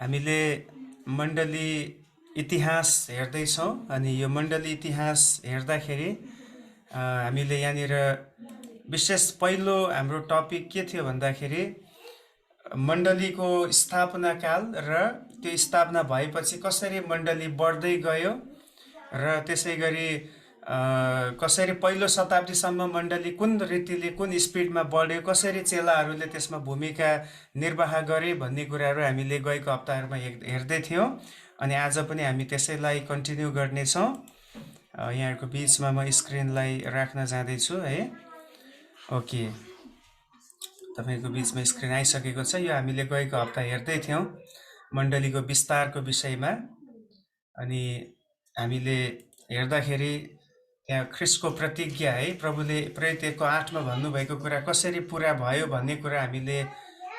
हामीले मण्डली इतिहास हेर्दैछौँ अनि यो मण्डली इतिहास हेर्दाखेरि हामीले यहाँनिर विशेष पहिलो हाम्रो टपिक के थियो भन्दाखेरि मण्डलीको स्थापना काल र त्यो स्थापना भएपछि कसरी मण्डली बढ्दै गयो र त्यसै गरी कसरी पहिलो शताब्दीसम्म मण्डली कुन रीतिले कुन स्पिडमा बढ्यो कसरी चेलाहरूले त्यसमा भूमिका निर्वाह गरे भन्ने कुराहरू हामीले गएको हप्ताहरूमा हेर्दै थियौँ अनि आज पनि हामी त्यसैलाई कन्टिन्यू गर्नेछौँ। यहाँहरूको बिचमा म स्क्रिनलाई राख्न जाँदैछु है। ओके, तपाईँको बिचमा स्क्रिन आइसकेको छ। यो हामीले गएको हप्ता हेर्दै थियौँ मण्डलीको विस्तारको विषयमा अनि हामीले हेर्दाखेरि त्यहाँ ख्रिस्टको प्रतिज्ञा है प्रभुले प्रेरित 1:8 भन्नुभएको कुरा कसरी पुरा भयो भन्ने कुरा हामीले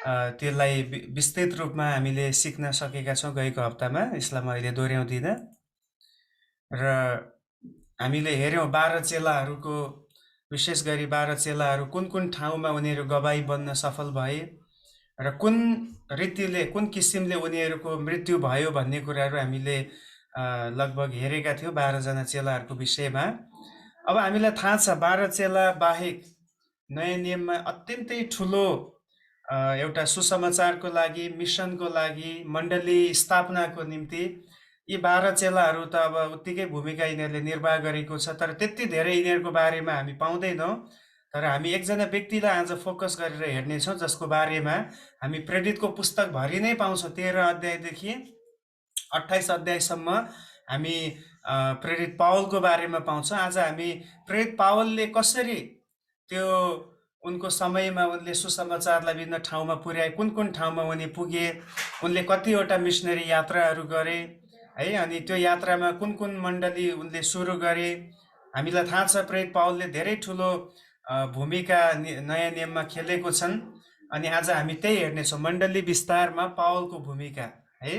त्यसलाई विस्तृत रूपमा हामीले सिक्न सकेका छौँ गएको हप्तामा। यसलाई म अहिले दोहोऱ्याउँदिनँ। र हामीले हेऱ्यौँ 12 चेलाहरूको, विशेष गरी 12 चेलाहरू कुन कुन ठाउँमा उनीहरू गवाई बन्न सफल भए र कुन रीतिले कुन किसिमले उनीहरूको मृत्यु भयो भन्ने कुराहरू हामीले लगभग हेरेका थियौँ 12 जना चेलाहरूको विषयमा। अब हामीलाई थाहा छ 12 चेला बाहेक नयाँ नियममा अत्यन्तै ठुलो एउटा सुसमाचारको लागि, मिसनको लागि, मण्डली स्थापनाको निम्ति यी 12 चेलाहरू त अब उत्तिकै भूमिका यिनीहरूले निर्वाह गरेको छ, तर त्यति धेरै यिनीहरूको बारेमा हामी पाउँदैनौँ। तर हामी एकजना व्यक्तिलाई आज फोकस गरेर हेर्नेछौँ जसको बारेमा हामी प्रेरितको पुस्तकभरि नै पाउँछौँ। 13 अध्यायदेखि 28 अध्यायसम्म हामी प्रेरित पावलको बारेमा पाउँछौँ। आज हामी प्रेरित पावलले कसरी त्यो उनको समयमा उनले सुसमाचारलाई विभिन्न ठाउँमा पुर्याए, कुन कुन ठाउँमा उनी पुगे, उनले कतिवटा मिसनरी यात्राहरू गरे है, अनि त्यो यात्रामा कुन कुन मण्डली उनले सुरु गरे। हामीलाई थाहा छ प्रेरित पावलले धेरै ठुलो भूमिका नयाँ नियममा खेलेको छन् अनि आज हामी त्यही हेर्नेछौँ मण्डली विस्तारमा पावलको भूमिका है,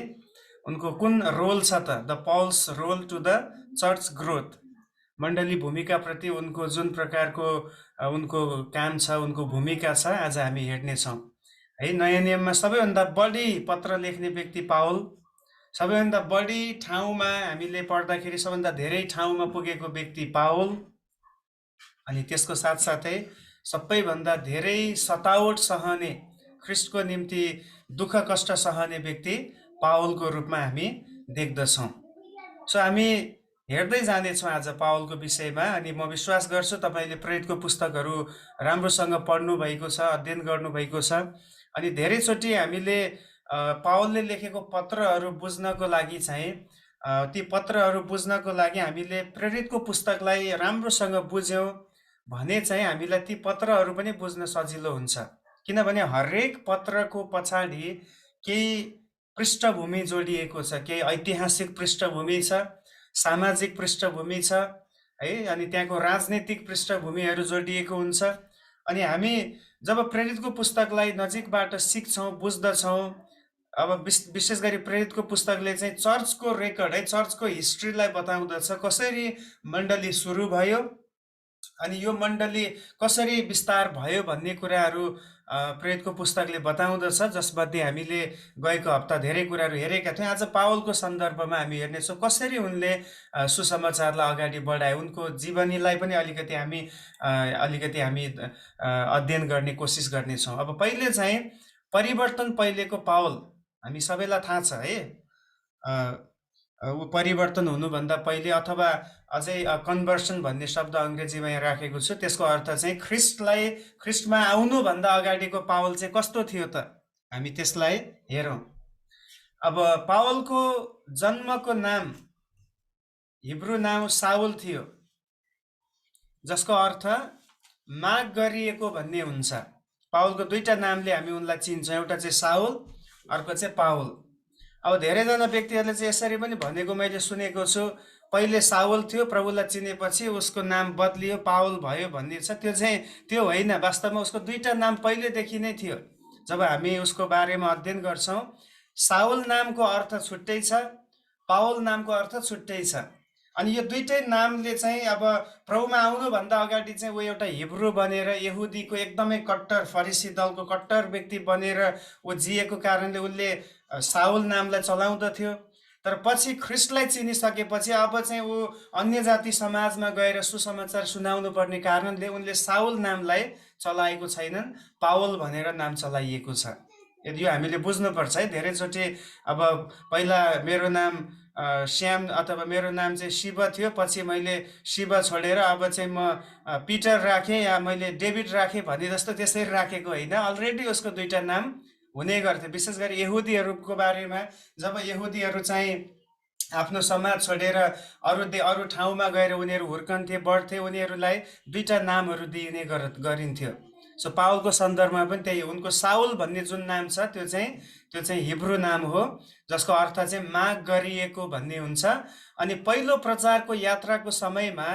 उनको कुन रोल छ त, the pulse role to the church growth. मण्डली भूमिका प्रति उनको जुन प्रकारको उनको काम छ, उनको भूमिका छ, आज हामी हेर्नेछौँ है। नयाँ नियममा सबैभन्दा बढी पत्र लेख्ने व्यक्ति पावल, सबैभन्दा बढी ठाउँमा हामीले पढ्दाखेरि सबभन्दा धेरै ठाउँमा पुगेको व्यक्ति पावल, अनि त्यसको साथसाथै सबैभन्दा धेरै सतावट सहने, ख्रिस्टको निम्ति दुःख कष्ट सहने व्यक्ति पावलको रूपमा हामी देख्दछौँ। सो हामी हेर्दै जानेछौँ आज पावलको विषयमा अनि म विश्वास गर्छु तपाईँले प्रेरितको पुस्तकहरू राम्रोसँग पढ्नु भएको छ, अध्ययन गर्नुभएको छ अनि धेरैचोटि हामीले पावलले लेखेको पत्रहरू बुझ्नको लागि चाहिँ ती पत्रहरू बुझ्नको लागि हामीले प्रेरितको पुस्तकलाई राम्रोसँग बुझ्यौँ भने चाहिँ हामीलाई ती पत्रहरू पनि बुझ्न सजिलो हुन्छ, किनभने हरेक पत्रको पछाडि केही पृष्ठभूमि जोडिएको छ, केही ऐतिहासिक पृष्ठभूमि छ, सामाजिक पृष्ठभूमि छ है, अनि त्यहाँको राजनीतिक पृष्ठभूमिहरू जोडिएको हुन्छ। अनि हामी जब प्रेरितको पुस्तकलाई नजिकबाट सिक्छौँ, बुझ्दछौँ, अब विशेष गरी प्रेरितको पुस्तकले चाहिँ चर्चको रेकर्ड है, चर्चको हिस्ट्रीलाई बताउँदछ, कसरी मण्डली सुरु भयो अनि यो मण्डली कसरी विस्तार भयो भन्ने कुराहरू प्रेरितको पुस्तकले बताउँदछ, जसमध्ये हामीले गएको हप्ता धेरै कुराहरू हेरेका थियौँ। आज पावलको सन्दर्भमा हामी हेर्नेछौँ कसरी उनले सुसमाचारलाई अगाडि बढाए, उनको जीवनीलाई पनि अलिकति हामी अध्ययन गर्ने कोसिस गर्नेछौँ। अब पहिले चाहिँ परिवर्तन पहिलेको पावल, हामी सबैलाई थाहा छ है, परिवर्तन हुनुभन्दा पहिले अथवा अझै कन्भर्सन भन्ने शब्द अङ्ग्रेजीमा यहाँ राखेको छु, त्यसको अर्थ चाहिँ ख्रिस्टमा आउनुभन्दा अगाडिको पावल चाहिँ कस्तो थियो त, हामी त्यसलाई हेरौँ। अब पावलको जन्मको नाम हिब्रू नाम साउल थियो, जसको अर्थ माग गरिएको भन्ने हुन्छ। पावलको दुईटा नामले हामी उनलाई चिन्छौँ, एउटा चाहिँ साउल, अर्को चाहिँ पावल। अब धेरैजना व्यक्तिहरूले चाहिँ यसरी पनि भनेको मैले सुनेको छु, पहिले साउल थियो, प्रभुलाई चिनेपछि उसको नाम बदलियो, पावल भयो भन्ने छ। त्यो होइन, वास्तवमा उसको दुईटा नाम पहिलेदेखि नै थियो। जब हामी उसको बारेमा अध्ययन गर्छौँ, साउल नामको अर्थ छुट्टै छ, पावल नामको अर्थ छुट्टै छ। अनि यो दुइटै नामले चाहिँ अब प्रभुमा आउनुभन्दा अगाडि चाहिँ ऊ एउटा हिब्रू बनेर यहुदीको एकदमै कट्टर फरिसी दलको कट्टर व्यक्ति बनेर ऊ जिएको कारणले उसले साउल नामलाई चलाउँदथ्यो। तर पछि ख्रिस्टलाई चिनिसकेपछि अब चाहिँ ऊ अन्य जाति समाजमा गएर सुसमाचार सुनाउनु पर्ने कारणले उनले साउल नामलाई चलाएको छैनन्, पावल भनेर नाम चलाइएको छ। यदि यो हामीले बुझ्नुपर्छ है। धेरैचोटि अब पहिला मेरो नाम श्याम अथवा मेरो नाम चाहिँ शिव थियो, पछि मैले शिव छोडेर अब चाहिँ म पिटर राखेँ या मैले डेभिड राखेँ भने जस्तो त्यसरी राखेको होइन। अलरेडी उसको दुईटा नाम हुने गर्थे। विशेष गरी यहुदीहरूको बारेमा जब यहुदीहरू चाहिँ आफ्नो समाज छोडेर अरू ठाउँमा गएर उनीहरू हुर्कन्थे बढ्थे, उनीहरूलाई दुईटा नामहरू दिइने गरिन्थ्यो। सो पावलको सन्दर्भमा पनि त्यही, उनको साउल भन्ने जुन नाम छ त्यो चाहिँ हिब्रू नाम हो, जसको अर्थ चाहिँ माग गरिएको भन्ने हुन्छ। अनि पहिलो प्रचारको यात्राको समयमा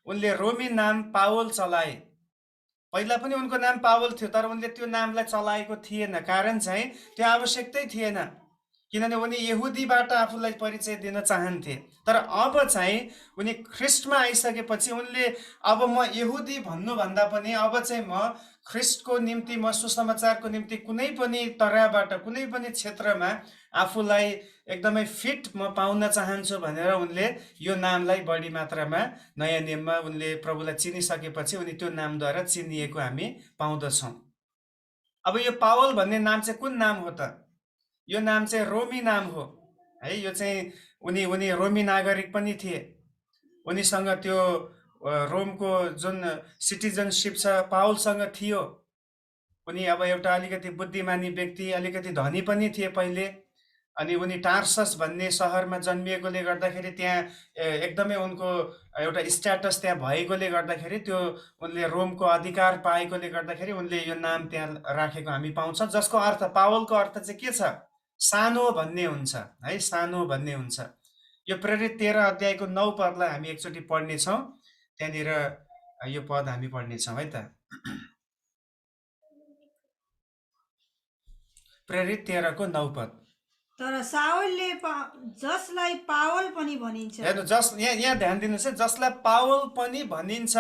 उनले रोमी नाम पावल चलाए। पहिला पनि उनको नाम पावल थियो, तर उनले त्यो नामलाई चलाएको थिएन। कारण चाहिँ त्यो आवश्यकतै थिएन, किनभने उनी यहुदीबाट आफूलाई परिचय दिन चाहन्थे। तर अब चाहिँ उनी ख्रिस्टमा आइसकेपछि उनले अब म यहुदी भन्नुभन्दा पनि अब चाहिँ म ख्रिस्टको निम्ति, म सुसमाचारको निम्ति कुनै पनि तराबाट कुनै पनि क्षेत्रमा आफूलाई एकदमै फिट म पाउन चाहन्छु भनेर उनले यो नामलाई बढी मात्रामा नयाँ नियममा उनले प्रभुलाई चिनिसकेपछि उनी त्यो नामद्वारा चिनिएको हामी पाउँदछौँ। अब यो पावल भन्ने नाम चाहिँ कुन नाम हो त? यो नाम चाहिँ रोमी नाम हो है। यो चाहिँ उनी रोमी नागरिक पनि थिए। उनीसँग त्यो रोमको जुन सिटिजनसिप छ पावलसँग थियो। उनी अब एउटा अलिकति बुद्धिमानी व्यक्ति, अलिकति धनी पनि थिए पहिले। अनि उनी टार्सस भन्ने सहरमा जन्मिएकोले गर्दाखेरि त्यहाँ एकदमै उनको एउटा स्ट्याटस त्यहाँ भएकोले गर्दाखेरि त्यो उनले रोमको अधिकार पाएकोले गर्दाखेरि उनले यो नाम त्यहाँ राखेको हामी पाउँछौँ, जसको अर्थ, पावलको अर्थ चाहिँ के छ? सानो भन्ने हुन्छ है, सानो भन्ने हुन्छ। यो प्रेरित 13 अध्यायको 9 पदलाई हामी एकचोटि पढ्नेछौँ। त्यहाँनिर यो पद हामी पढ्नेछौँ है त। प्रेरित 13 को 9 पद। तर साउलले जसलाई पावल पनि भनिन्छ, हेर्नु यहाँ ध्यान दिनुहोस् है, जसलाई पावल पनि भनिन्छ।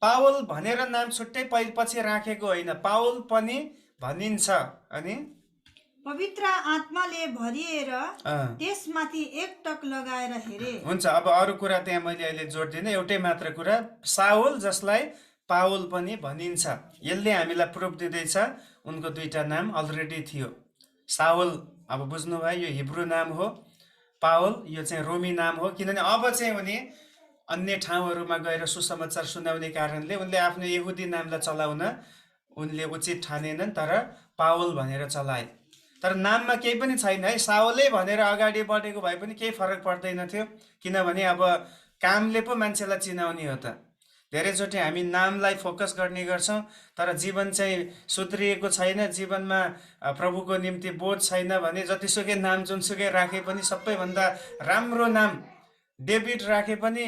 पावल भनेर नाम छुट्टै पछि राखेको होइन, पावल पनि भनिन्छ। अनि पवित्र आत्माले भरिएर त्यसमाथि एकटक लगाएर हेरे। हुन्छ, अब अरू कुरा त्यहाँ मैले अहिले जोड्दिनँ, एउटै मात्र कुरा, साउल जसलाई पावल पनि भनिन्छ। यसले हामीलाई प्रुफ दिँदैछ उनको दुईटा नाम अलरेडी थियो। साउल अब बुझ्नुभयो, यो हिब्रू नाम हो। पावल यो चाहिँ रोमी नाम हो, किनभने अब चाहिँ उनी अन्य ठाउँहरूमा गएर सुसमाचार सुनाउने कारणले उनले आफ्नो यहुदी नामलाई चलाउन उनले उचित ठानेनन्, तर पावल भनेर चलाए। तर नाममा केही पनि छैन है, साउलै भनेर अगाडि बढेको भए पनि केही फरक पर्दैन थियो, किनभने अब कामले पो मान्छेलाई चिनाउने हो त। धेरैचोटि हामी नामलाई फोकस गर्ने गर्छौँ, तर जीवन चाहिँ सुध्रिएको छैन, जीवनमा प्रभुको निम्ति बोध छैन भने जतिसुकै नाम जुनसुकै राखे पनि, सबैभन्दा राम्रो नाम डेभिड राखे पनि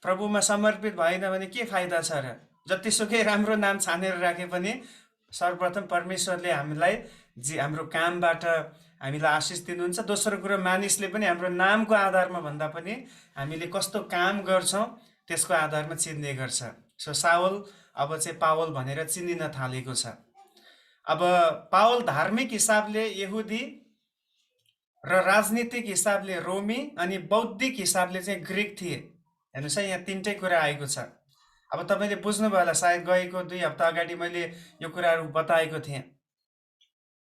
प्रभुमा समर्पित भएन भने के फाइदा छ र? जतिसुकै राम्रो नाम छानेर राखे पनि सर्वप्रथम परमेश्वरले हामीलाई हाम्रो कामबाट हामीलाई आशिष दिनुहुन्छ। दोस्रो कुरो, मानिसले पनि हाम्रो नामको आधारमा भन्दा पनि हामीले कस्तो काम गर्छौँ त्यसको आधारमा चिन्ने गर्छ। सो साउल अब चाहिँ पावल भनेर चिनिन थालेको छ। अब पावल धार्मिक हिसाबले यहुदी र राजनीतिक हिसाबले रोमी अनि बौद्धिक हिसाबले चाहिँ ग्रिक थिए। हेर्नुहोस् है, यहाँ तिनटै कुरा आएको छ। अब तपाईँले बुझ्नुभयो होला, सायद गएको 2 हप्ता अगाडि मैले यो कुराहरू बताएको थिएँ।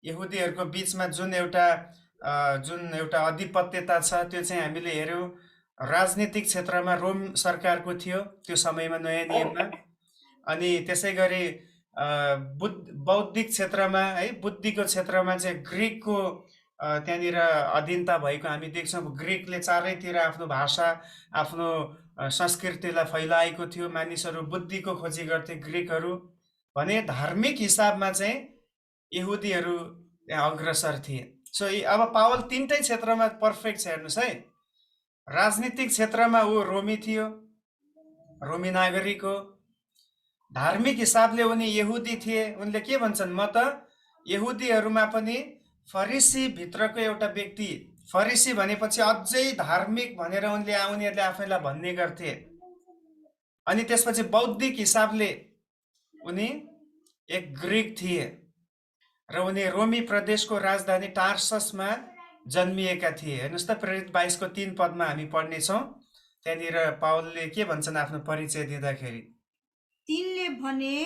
यहुदीहरूको बिचमा जुन एउटा आधिपत्यता छ त्यो चाहिँ हामीले हेऱ्यौँ। राजनीतिक क्षेत्रमा रोम सरकारको थियो त्यो समयमा नयाँ नियममा। अनि त्यसै गरी बौद्धिक क्षेत्रमा है, बुद्धिको क्षेत्रमा चाहिँ ग्रिकको त्यहाँनिर अधीनता भएको हामी देख्छौँ। ग्रिकले चारैतिर आफ्नो भाषा, आफ्नो संस्कृतिलाई फैलाएको थियो। मानिसहरू बुद्धिको खोजी गर्थे ग्रिकहरू भने। धार्मिक हिसाबमा चाहिँ यहुदीहरू त्यहाँ अग्रसर थिए। सो अब पावल तिनटै क्षेत्रमा पर्फेक्ट छ। हेर्नुहोस् है, राजनीतिक क्षेत्रमा ऊ रोमी थियो, रोमी नागरिक हो। धार्मिक हिसाबले उनी यहुदी थिए। उनले के भन्छन्, म त यहुदीहरूमा पनि फरिसी भित्रको एउटा व्यक्ति, फरिसी भनेपछि अझै धार्मिक भनेर उनीहरूले आफैलाई भन्ने गर्थे। अनि त्यसपछि बौद्धिक हिसाबले उनी एक ग्रीक थिए र उनी रोमी प्रदेशको राजधानी टार्ससमा जन्मिएका थिए। हेर्नुहोस् त, प्रेरित 22 को 3 पदमा हामी पढ्नेछौँ। त्यहाँनिर पावलले के भन्छन् आफ्नो परिचय दिँदाखेरि? तिनले भने,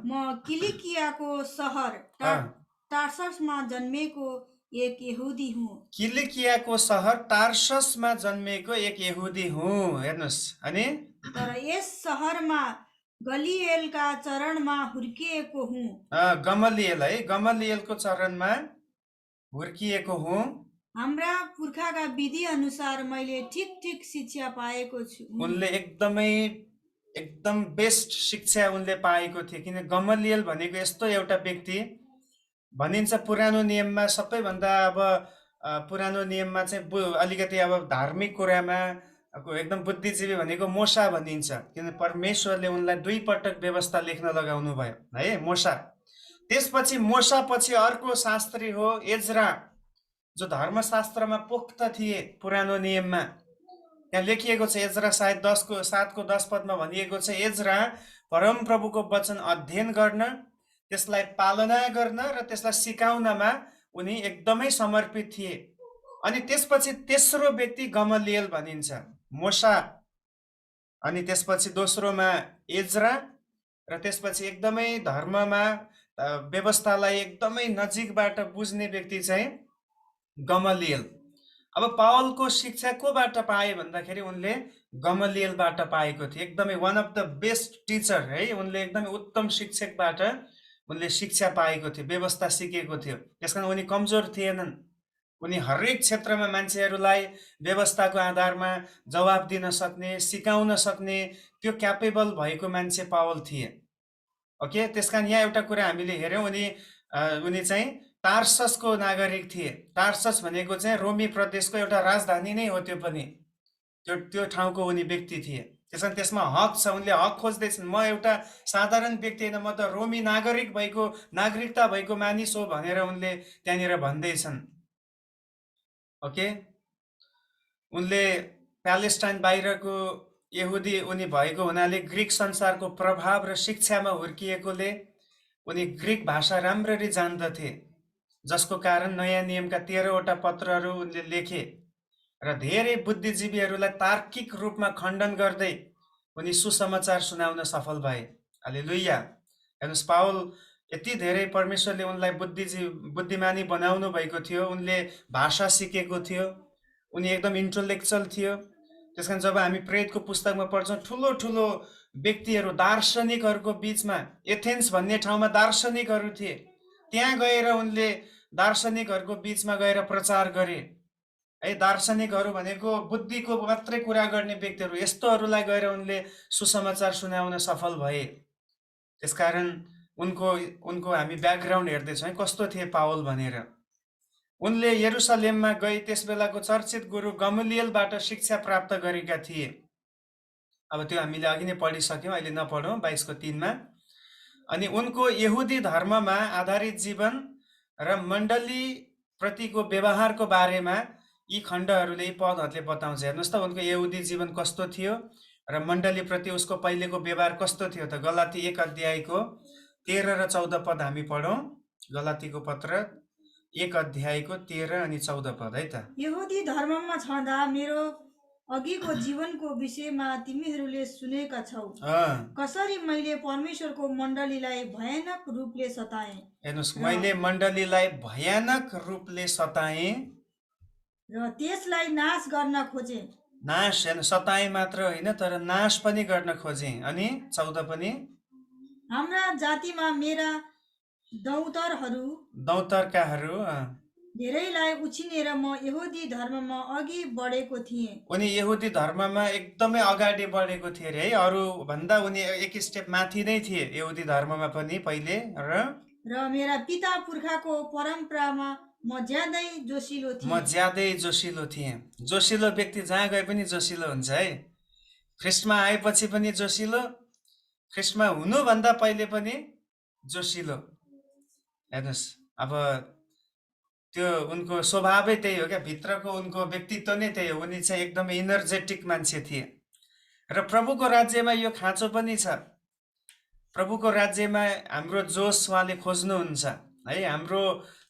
म किलिकियाको सहर टार्ससमा जन्मेको एक यहुदी हुँ। किलिकियाको सहर टार्ससमा जन्मेको एक यहुदी हुँ। हेर्नुहोस्, अनि तर यस सहरमा गलिएलका चरणमा हुर्किएको हुँ। गमलिएल है, गमलिएलको चरणमा हुर्किएको हुँ। हाम्रा पुर्खाका विधि अनुसार मैले ठीक ठीक शिक्षा पाएको छु। उनले एकदम बेस्ट शिक्षा उनले पाएको थिए, किन गमलिएल भनेको यस्तो एउटा व्यक्ति भनिन्छ पुरानो नियममा सबैभन्दा पुरानो नियममा चाहिँ अलिकति धार्मिक कुरामा एकदम बुद्धिजीवी भनेको मोसा भनिन्छ, किन परमेश्वरले उनलाई 2 पटक व्यवस्था लेख्न लगाउनु भयो है, मोसा। त्यसपछि मोसा पछि अर्को शास्त्री हो एज्रा, जो धर्मशास्त्रमा पोख्त थिए पुरानो नियममा। त्यहाँ लेखिएको छ, एज्रा सायद 7 को 10 पदमा भनिएको छ, एज्रा परमप्रभुको वचन अध्ययन गर्न, त्यसलाई पालना गर्न र त्यसलाई सिकाउनमा उनी एकदमै समर्पित थिए। अनि त्यसपछि तेस्रो व्यक्ति गमलिएल भनिन्छ, मोसा, अनि त्यसपछि दोस्रोमा एज्रा, र त्यसपछि एकदमै धर्ममा व्यवस्थालाई एकदमै नजिकबाट बुझ्ने व्यक्ति चाहिँ गमलिएल। अब पावलको शिक्षा कोबाट पाए भन्दाखेरि उनले गमलिएलबाट पाएको थिए। एकदमै one of the best teacher है, उनले एकदमै उत्तम शिक्षकबाट उनले शिक्षा पाएको थियो, व्यवस्था सिकेको थियो। त्यसकारण उनी कमजोर थिएनन्। उनी हरेक क्षेत्रमा मान्छेहरूलाई व्यवस्थाको आधारमा जवाब दिन सक्ने, सिकाउन सक्ने त्यो क्यापेबल भएको मान्छे पावल थिए। ओके, त्यसकारण यहाँ एउटा कुरा हामीले हेर्यौँ, उनी चाहिँ टार्ससको नागरिक थिए। टार्सस भनेको चाहिँ रोमी प्रदेशको एउटा राजधानी नै हो, त्यो पनि त्यो ठाउँको उनी व्यक्ति थिए। त्यसकारण त्यसमा हक छ, उनले हक खोज्दैछन्। म एउटा साधारण व्यक्ति होइन, म त रोमी नागरिकता भएको मानिस हो भनेर उनले त्यहाँनिर भन्दैछन्। ओके, उनले प्यालेस्टाइन बाहिरको यहुदी उनी भएको हुनाले ग्रीक संसारको प्रभाव र शिक्षामा हुर्किएकोले उनी ग्रीक भाषा राम्ररी जान्दथे, जसको कारण नयाँ नियमका 13वटा पत्रहरू उनले लेखे र धेरै बुद्धिजीवीहरूलाई तार्किक रूपमा खण्डन गर्दै उनी सुसमाचार सुनाउन सफल भए। हालेलुया। हेर्नुहोस्, पावल यति धेरै परमेश्वरले उनलाई बुद्धिमानी बनाउनु भएको थियो। उनले भाषा सिकेको थियो, उनी एकदम इन्टेलेक्चुअल थियो। त्यसकारण जब हामी प्रेरितको पुस्तकमा पढ्छौँ, ठुलो ठुलो व्यक्तिहरू, दार्शनिकहरूको बिचमा, एथेन्स भन्ने ठाउँमा दार्शनिकहरू थिए, त्यहाँ गएर उनले दार्शनिकहरूको बिचमा गएर प्रचार गरे है। दार्शनिकहरू भनेको बुद्धिको मात्रै कुरा गर्ने व्यक्तिहरू, यस्तोहरूलाई गएर उनले सुसमाचार सुनाउन सफल भए। त्यसकारण उनको हामी ब्याकग्राउन्ड हेर्दैछौँ कस्तो थिए पावल भनेर। उनले यरुसलेममा गई त्यस बेलाको चर्चित गुरु गमलिएलबाट शिक्षा प्राप्त गरेका थिए। अब त्यो हामीले अघि नै पढिसक्यौँ, अहिले नपढौँ 22 को 3 मा। अनि उनको यहुदी धर्ममा आधारित जीवन र मण्डली प्रतिको व्यवहारको बारेमा यी खण्डहरूले, यी पदहरूले बताउँछ। हेर्नुहोस् त, उनको यहुदी जीवन कस्तो थियो र मण्डली प्रति उसको पहिलेको व्यवहार कस्तो थियो त। गलाती 1 अध्यायको 13 र 14 पद हामी पढौँ। गलातीको पत्र 1 अध्यायको 13 अनि 14 पद है त। यहुदी धर्ममा छँदा मेरो अघिको जीवनको विषयमा तिमीहरूले सुनेका छौ, कसरी मैले परमेश्वरको मण्डलीलाई भयानक रूपले सताएँ। हेर्नुहोस्, मैले मण्डलीलाई भयानक रूपले सताएँ र त्यसलाई नाश गर्न खोजेँ। नाश, सताएँ मात्र होइन, तर नाश पनि गर्न खोजेँ। अनि 14 पनि, हाम्रा जातिमा मेरा दौतरकाहरू धेरैलाई उछिनेर म यहुदी धर्ममा अघि बढेको थिएँ। उनी यहुदी धर्ममा एकदमै अगाडि बढेको थिए रे है, अरू भन्दा उनी एक स्टेप माथि नै थिए यहुदी धर्ममा पनि पहिले। र मेरा पिता पुर्खाको परम्परामा म ज्यादै जोसिलो थिएँ। जोसिलो व्यक्ति जहाँ गए पनि जोसिलो हुन्छ है। ख्रिस्टमा आएपछि पनि जोसिलो, ख्रिस्टमा हुनुभन्दा पहिले पनि जोसिलो। हेर्नुहोस्, अब त्यो उनको स्वभावै त्यही हो क्या, भित्रको उनको व्यक्तित्व नै त्यही हो। उनी चाहिँ एकदमै इनर्जेटिक मान्छे थिए। र प्रभुको राज्यमा यो खाँचो पनि छ। प्रभुको राज्यमा हाम्रो जोस उहाँले खोज्नुहुन्छ है, हाम्रो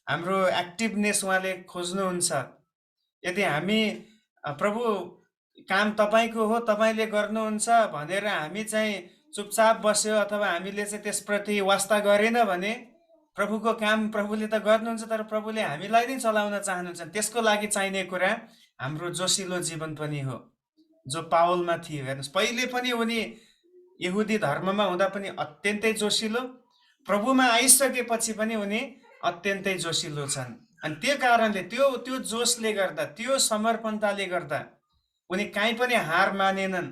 हाम्रो एक्टिभनेस उहाँले खोज्नुहुन्छ। यदि हामी प्रभु काम तपाईँको हो, तपाईँले गर्नुहुन्छ भनेर हामी चाहिँ चुपचाप बस्यो अथवा हामीले चाहिँ त्यसप्रति वास्ता गरेन भने प्रभुको काम प्रभुले त गर्नुहुन्छ, तर प्रभुले हामीलाई नै चलाउन चाहनुहुन्छ। त्यसको लागि चाहिने कुरा हाम्रो जोसिलो जीवन पनि हो, जो पावलमा थियो। हेर्नुहोस्, पहिले पनि उनी यहुदी धर्ममा हुँदा पनि अत्यन्तै जोसिलो, प्रभुमा आइसकेपछि पनि उनी अत्यन्तै जोसिलो छन्। अनि त्यो कारणले त्यो जोसले गर्दा, त्यो समर्पणताले गर्दा उनी काहीँ पनि हार मानेनन्,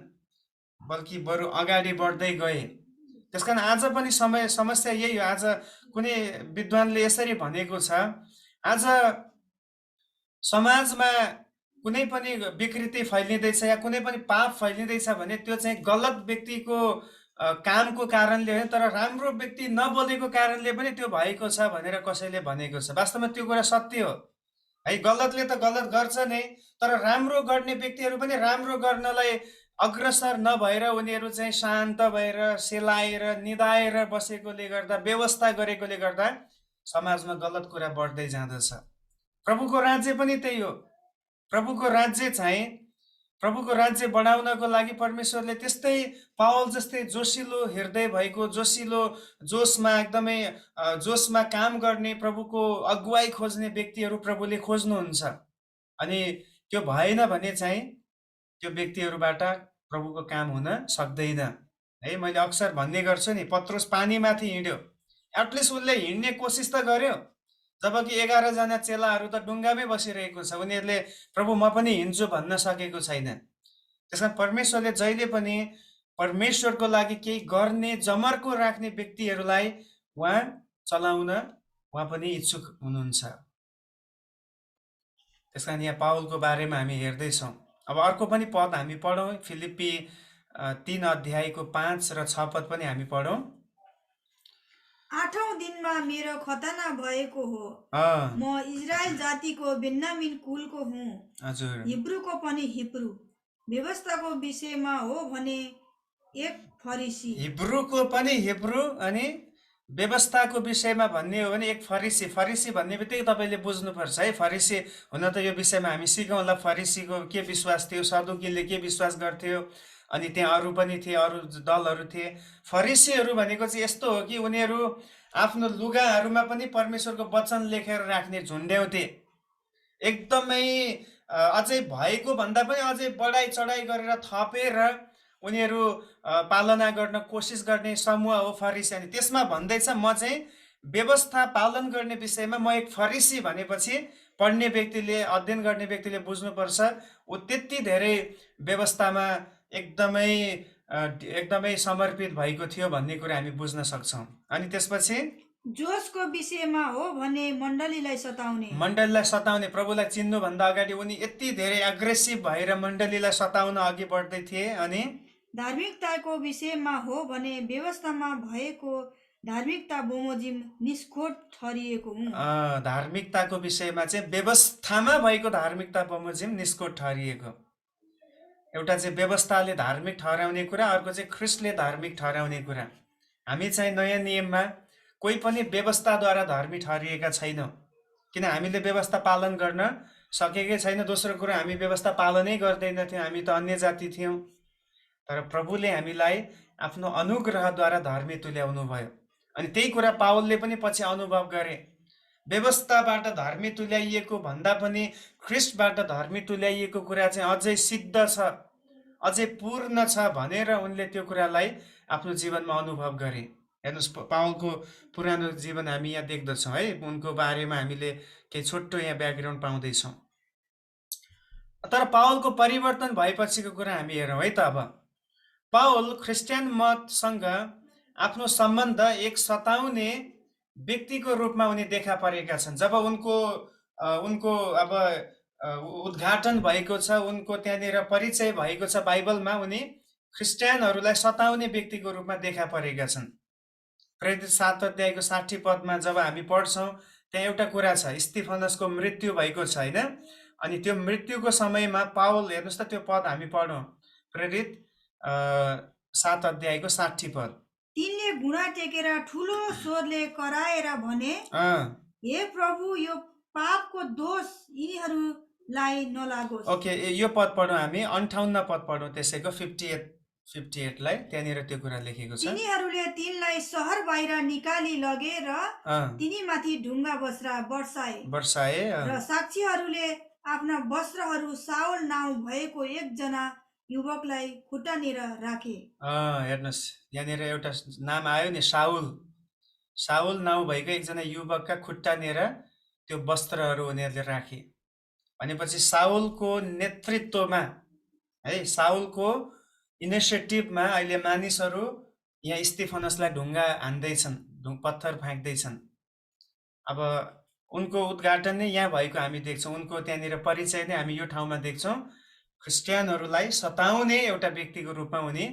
बल्कि बरु अगाडि बढ्दै गए। त्यसकारण आज पनि समस्या यही हो। आज कुनै विद्वानले यसरी भनेको छ, आज समाजमा कुनै पनि विकृति फैलिँदैछ या कुनै पनि पाप फैलिँदैछ भने त्यो चाहिँ गलत व्यक्तिको कामको कारणले होइन, तर राम्रो व्यक्ति नबोलेको कारणले पनि त्यो भएको छ भनेर कसैले भनेको छ। वास्तवमा त्यो कुरा सत्य हो है। गलतले त गलत गर्छ नै, तर राम्रो गर्ने व्यक्तिहरू पनि राम्रो गर्नलाई अग्रसर नभएर उनीहरू चाहिँ शान्त भएर सेलाएर निदाएर बसेकोले गर्दा, व्यवस्था गरेकोले गर्दा समाजमा गलत कुरा बढ्दै जाँदछ। प्रभुको राज्य पनि त्यही हो। प्रभुको राज्य बढाउनको लागि परमेश्वरले त्यस्तै पावल जस्तै जोसिलो हृदय भएको, जोसिलो जोसमा एकदमै जोसमा काम गर्ने, प्रभुको अगुवाई खोज्ने व्यक्तिहरू प्रभुले खोज्नुहुन्छ। अनि त्यो भएन भने चाहिँ त्यो व्यक्तिहरूबाट प्रभुको काम हुन सक्दैन है। मैले अक्सर भन्ने गर्छु नि, पत्रुस पानीमाथि हिँड्यो, एटलिस्ट उसले हिँड्ने कोसिस त गर्यो, जबकि 11 जना चेलाहरू त डुङ्गामै बसिरहेको छ। उनीहरूले प्रभु म पनि हिँड्छु भन्न सकेको छैन। त्यसमा परमेश्वरले जहिले पनि परमेश्वरको लागि केही गर्ने जमर्को राख्ने व्यक्तिहरूलाई उहाँ चलाउन उहाँ पनि इच्छुक हुनुहुन्छ। त्यसकारण यहाँ पावलको बारेमा हामी हेर्दैछौँ। अब अर्को पनि पद हामी पढौँ, फिलिप्पी 3 अध्यायको 5 र 6 पद पनि हामी पढौँ। 8औं दिनमा मेरो खतना भएको हो। म इजरायल जातिको बेन्यामिन कुलको हुँ। हजुर, हिब्रूको पनि हिब्रू। व्यवस्थाको विषयमा हो भने एक फरिसी। हिब्रूको पनि हिब्रू अनि व्यवस्थाको विषयमा भन्ने हो भने एक फरिसी। फरिसी भन्ने बित्तिकै तपाईँले बुझ्नुपर्छ है, फरिसी हुन त यो विषयमा हामी सिकौँला। फरिसीको के विश्वास थियो, सदुकीले के विश्वास गर्थ्यो, अनि त्यहाँ अरू पनि थिए, अरू दलहरू थिए। फरिसीहरू भनेको चाहिँ यस्तो हो कि उनीहरू आफ्नो लुगाहरूमा पनि परमेश्वरको वचन लेखेर राख्ने, झुन्ड्याउँथे। एकदमै अझै भएको भन्दा पनि अझै बढाइ चढाइ गरेर थपेर उनीहरू पालना गर्न कोसिस गर्ने समूह हो फरिसी। अनि त्यसमा भन्दैछ म चाहिँ व्यवस्था पालन गर्ने विषयमा म एक फरिसी भनेपछि पढ्ने व्यक्तिले, अध्ययन गर्ने व्यक्तिले बुझ्नुपर्छ ऊ त्यति धेरै व्यवस्थामा एकदमै समर्पित भएको थियो भन्ने कुरा हामी बुझ्न सक्छौँ। अनि त्यसपछि जोसको विषयमा हो भने मण्डलीलाई सताउने, प्रभुलाई चिन्नुभन्दा अगाडि उनी यति धेरै एग्रेसिभ भएर मण्डलीलाई सताउन अघि बढ्दै थिए। अनि धार्मिकताको विषयमा हो भने व्यवस्थामा भएको धार्मिकता बमोजिम निष्कोट ठहरिएको हुँ। धार्मिकताको विषयमा चाहिँ व्यवस्थामा भएको धार्मिकता बमोजिम निष्कोट ठहरिएको। एउटा चाहिँ व्यवस्थाले धार्मिक ठहराउने कुरा, अर्को चाहिँ ख्रिस्टले धार्मिक ठहराउने कुरा। हामी चाहिँ नयाँ नियममा कोही पनि व्यवस्थाद्वारा धार्मिक ठहरिएका छैनौँ, किन हामीले व्यवस्था पालन गर्न सकेकै छैन। दोस्रो कुरा, हामी व्यवस्था पालनै गर्दैनथ्यौँ, हामी त अन्य जाति थियौँ। तर प्रभुले हामीलाई आफ्नो अनुग्रहद्वारा धार्मिक तुल्याउनु भयो। अनि त्यही कुरा पावलले पनि पछि अनुभव गरे। व्यवस्थाबाट धार्मिक तुल्याइएको भन्दा पनि ख्रिस्टबाट धार्मिक तुल्याइएको कुरा चाहिँ अझै सिद्ध छ, अझै पूर्ण छ भनेर उनले त्यो कुरालाई आफ्नो जीवनमा अनुभव गरे। हेर्नुहोस्, पावलको पुरानो जीवन हामी यहाँ देख्दछौँ है, उनको बारेमा हामीले केही छोटो यहाँ ब्याकग्राउन्ड पाउँदैछौँ। तर पावलको परिवर्तन भएपछिको कुरा हामी हेरौँ है त। अब पावल क्रिस्चियन मतसँग आफ्नो सम्बन्ध एक सताउने व्यक्तिको रूपमा उनी देखा परेका छन्। जब उनको अब उद्घाटन भएको छ, उनको त्यहाँनिर परिचय भएको छ बाइबलमा, उनी क्रिस्चियनहरूलाई सताउने व्यक्तिको रूपमा देखा परेका छन्। प्रेरित 7 अध्यायको 60 पदमा जब हामी पढ्छौँ त्यहाँ एउटा कुरा छ, स्तिफनसको मृत्यु भएको छ हैन। अनि त्यो मृत्युको समयमा पावल, हेर्नुहोस् त त्यो पद हामी पढौँ, प्रेरित 7 अध्यायको 60 पद। तिनले घुँडा टेकेर ठुलो स्वरले कराएर भने, हे प्रभु, यो पापको दोष यिनीहरूलाई नलागोस्। ओके, यो पद पढौँ हामी, 58 पद पढौँ त्यसैको 58 लाई। त्यहाँनिर त्यो कुरा लेखेको छ, तिनीहरूले तिनलाई सहर बाहिर निकाली लगेर तिनीमाथि ढुङ्गा बर्साए र साक्षीहरूले आफ्ना वस्त्रहरू साउल नाउँ भएको एकजना युवकलाई खुट्टानेर राखे। हेर्नुहोस् यहाँनिर एउटा नाम आयो नि, साउल नाउँ भएको एकजना युवकका खुट्टानेर त्यो वस्त्रहरू उनीहरूले राखे। भनेपछि साउलको नेतृत्वमा है, साउलको इनिसिएटिभमा अहिले मानिसहरू यहाँ स्तिफनसलाई ढुङ्गा हान्दैछन्, पत्थर फ्याँक्दैछन्। अब उनको उद्घाटन नै यहाँ भएको हामी देख्छौँ, उनको त्यहाँनिर परिचय नै हामी यो ठाउँमा देख्छौँ। क्रिस्चियनहरूलाई सताउने एउटा व्यक्तिको रूपमा उनी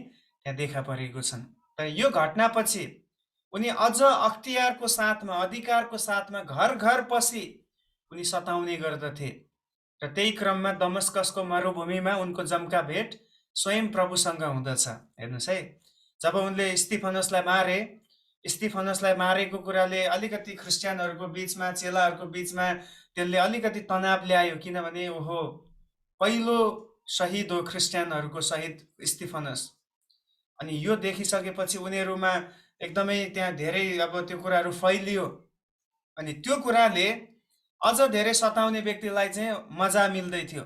त्यहाँ देखा परेको छन्। तर यो घटनापछि उनी अझ अख्तियारको साथमा, अधिकारको साथमा घर घर पसी उनी सताउने गर्दथे। र त्यही क्रममा दमस्कसको मरुभूमिमा उनको जम्का भेट स्वयं प्रभुसँग हुँदछ। हेर्नुहोस् है, जब उनले स्तिफनसलाई मारेको कुराले अलिकति क्रिस्चियनहरूको बिचमा, चेलाहरूको बिचमा त्यसले अलिकति तनाव ल्यायो, किनभने ओहो, पहिलो शहीद हो क्रिस्चियनहरूको शहीद स्तिफनस। अनि यो देखिसकेपछि उनीहरूमा एकदमै त्यहाँ धेरै अब त्यो कुराहरू फैलियो। अनि त्यो कुराले अझ धेरै सताउने व्यक्तिलाई चाहिँ मजा मिल्दै थियो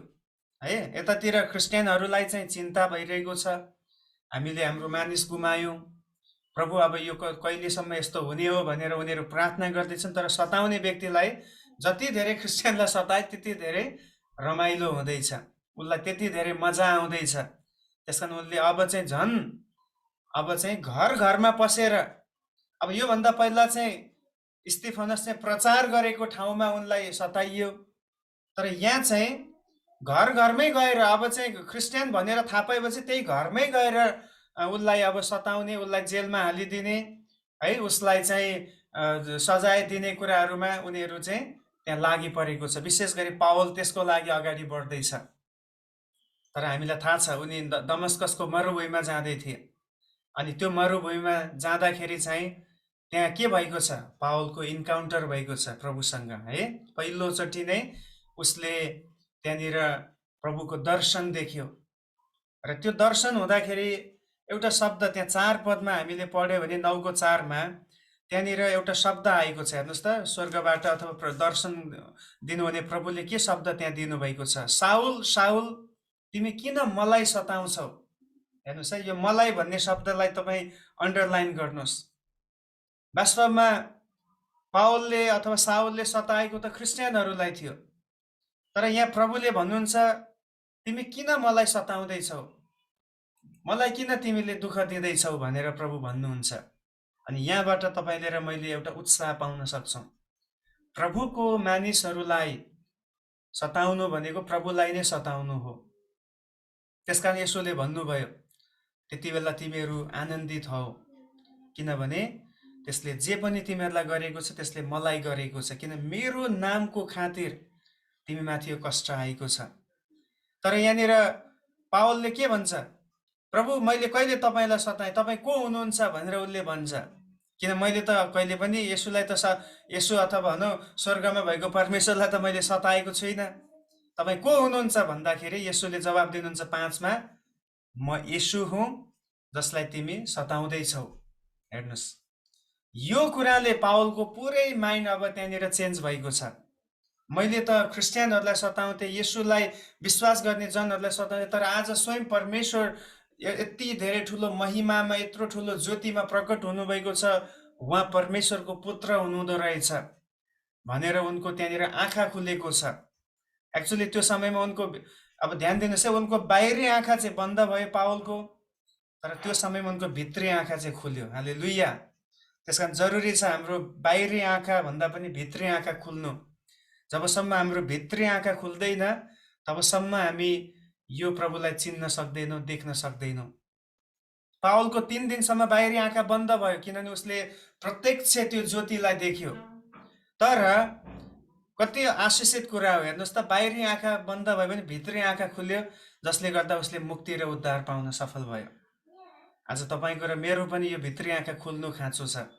है। यतातिर क्रिस्चियनहरूलाई चाहिँ चिन्ता भइरहेको छ, हामीले हाम्रो मानिस गुमायौँ, प्रभु अब यो कहिलेसम्म यस्तो हुने हो भनेर उनीहरू प्रार्थना गर्दैछन्। तर सताउने व्यक्तिलाई जति धेरै क्रिस्चियनलाई सताए त्यति धेरै रमाइलो हुँदैछ, उसलाई त्यति धेरै मजा आउँदैछ। त्यसकारण उनले अब चाहिँ घर घरमा पसेर, अब योभन्दा पहिला चाहिँ स्तिफनस चाहिँ प्रचार गरेको ठाउँमा उनलाई सताइयो, तर यहाँ चाहिँ घर घरमै गएर, अब चाहिँ क्रिस्चियन भनेर थाहा पाएपछि त्यही घरमै गएर उसलाई अब सताउने, उसलाई जेलमा हालिदिने है, उसलाई चाहिँ सजाय दिने कुराहरूमा उनीहरू चाहिँ त्यहाँ लागि परेको छ। विशेष गरी पावल त्यसको लागि अगाडि बढ्दैछ। तर हामीलाई थाहा छ उनी दमस्कसको मरुभूमिमा जाँदै थिए। अनि त्यो मरुभूमिमा जाँदाखेरि चाहिँ त्यहाँ के भएको छ, पावलको इन्काउन्टर भएको छ प्रभुसँग है। पहिलोचोटि नै उसले त्यहाँनिर प्रभुको दर्शन देख्यो। र त्यो दर्शन हुँदाखेरि एउटा शब्द त्यहाँ 4 पदमा हामीले पढ्यो भने 9को 4 मा त्यहाँनिर एउटा शब्द आएको छ। हेर्नुहोस् त, स्वर्गबाट अथवा दर्शन दिनुहुने प्रभुले के शब्द त्यहाँ दिनुभएको छ, साउल साउल तिमी किन मलाई सताउँछौ। हेर्नुहोस् है, यो मलाई भन्ने शब्दलाई तपाईँ अन्डरलाइन गर्नुहोस्। वास्तवमा पावलले अथवा साउलले सताएको त क्रिस्चियनहरूलाई थियो, तर यहाँ प्रभुले भन्नुहुन्छ तिमी किन मलाई सताउँदैछौ, मलाई किन तिमीले दुःख दिँदैछौ भनेर प्रभु भन्नुहुन्छ। अनि यहाँबाट तपाईँले र मैले एउटा उत्साह पाउन सक्छौँ। प्रभुको मानिसहरूलाई सताउनु भनेको प्रभुलाई नै सताउनु हो। त्यसकारण यसोले भन्नुभयो त्यति बेला तिमीहरू आनन्दित हौ, किनभने त्यसले जे पनि तिमीहरूलाई गरेको छ त्यसले मलाई गरेको छ, किन मेरो नामको खातिर तिमीमाथि यो कष्ट आएको छ। तर यहाँनिर पावलले के भन्छ, प्रभु मैले कहिले तपाईँलाई सताएँ, तपाईँ को हुनुहुन्छ भनेर उसले भन्छ। किन मैले त कहिले पनि यसुलाई त यसु अथवा भनौँ स्वर्गमा भएको परमेश्वरलाई त मैले सताएको छुइनँ, तपाईँ को हुनुहुन्छ भन्दाखेरि यसुले जवाब दिनुहुन्छ 5 मा, म यसु हुँ जसलाई तिमी सताउँदैछौ। हेर्नुहोस्, यो कुराले पावलको पुरै माइन्ड अब त्यहाँनिर चेन्ज भएको छ। मैले त क्रिस्चियनहरूलाई सताउँथेँ, यसुलाई विश्वास गर्ने जनहरूलाई सताउँथेँ, तर आज स्वयं परमेश्वर यति धेरै ठुलो महिमामा, यत्रो ठुलो ज्योतिमा प्रकट हुनुभएको छ, उहाँ परमेश्वरको पुत्र हुनुहुँदो रहेछ भनेर उनको त्यहाँनिर आँखा खुलेको छ। एक्चुअली त्यो समयमा उनको, अब ध्यान दिनुहोस् है, उनको बाहिरी आँखा चाहिँ बन्द भयो पावलको, तर त्यो समयमा उनको भित्री आँखा चाहिँ खुल्यो। हालेलुया। त्यसकारण जरुरी छ हाम्रो बाहिरी आँखा भन्दा पनि भित्री आँखा खुल्नु। जबसम्म हाम्रो भित्री आँखा खुल्दैन तबसम्म हामी यो प्रभुलाई चिन्न सक्दैनौँ, देख्न सक्दैनौँ। पावलको 3 दिनसम्म बाहिरी आँखा बन्द भयो, किनभने उसले प्रत्यक्ष त्यो ज्योतिलाई देख्यो। तर कति आशिषित कुरा हो। हेर्नुहोस् त, बाहिरी आँखा बन्द भयो भने भित्री आँखा खुल्यो, जसले गर्दा उसले मुक्ति र उद्धार पाउन सफल भयो। आज तपाईँको र मेरो पनि यो भित्री आँखा खुल्नु खाँचो छ।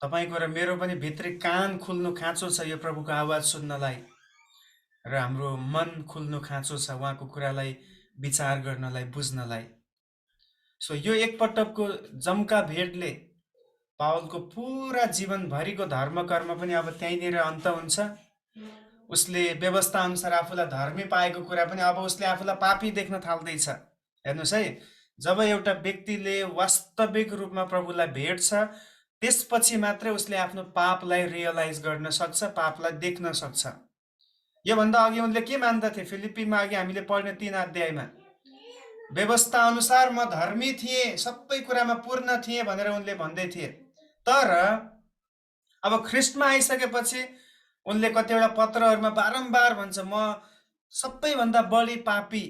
तपाईँको र मेरो पनि भित्री कान खुल्नु खाँचो छ यो प्रभुको आवाज सुन्नलाई, र हाम्रो मन खुल्नु खाँचो छ उहाँको कुरालाई विचार गर्नलाई, बुझ्नलाई। सो यो एकपटकको जम्का भेटले पावलको पुरा जीवनभरिको धर्म कर्म पनि अब त्यहीँनिर अन्त हुन्छ। उसले व्यवस्था अनुसार आफूलाई धर्मी पाएको कुरा पनि अब उसले आफूलाई पापी देख्न थाल्दैछ। हेर्नुहोस् है, जब एउटा व्यक्तिले वास्तविक रूपमा प्रभुलाई भेट्छ, त्यसपछि मात्रै उसले आफ्नो पापलाई रियलाइज गर्न सक्छ, पापलाई देख्न सक्छ। योभन्दा अघि उनले के मान्दथे? फिलिप्पीमा अघि हामीले पढ्ने 3 अध्यायमा व्यवस्था अनुसार म धर्मी थिएँ, सबै कुरामा पूर्ण थिएँ भनेर उनले भन्दै थिए। तर अब ख्रिस्टमा आइसकेपछि उनले कतिवटा पत्रहरूमा बारम्बार भन्छ, म सबैभन्दा बढी पापी,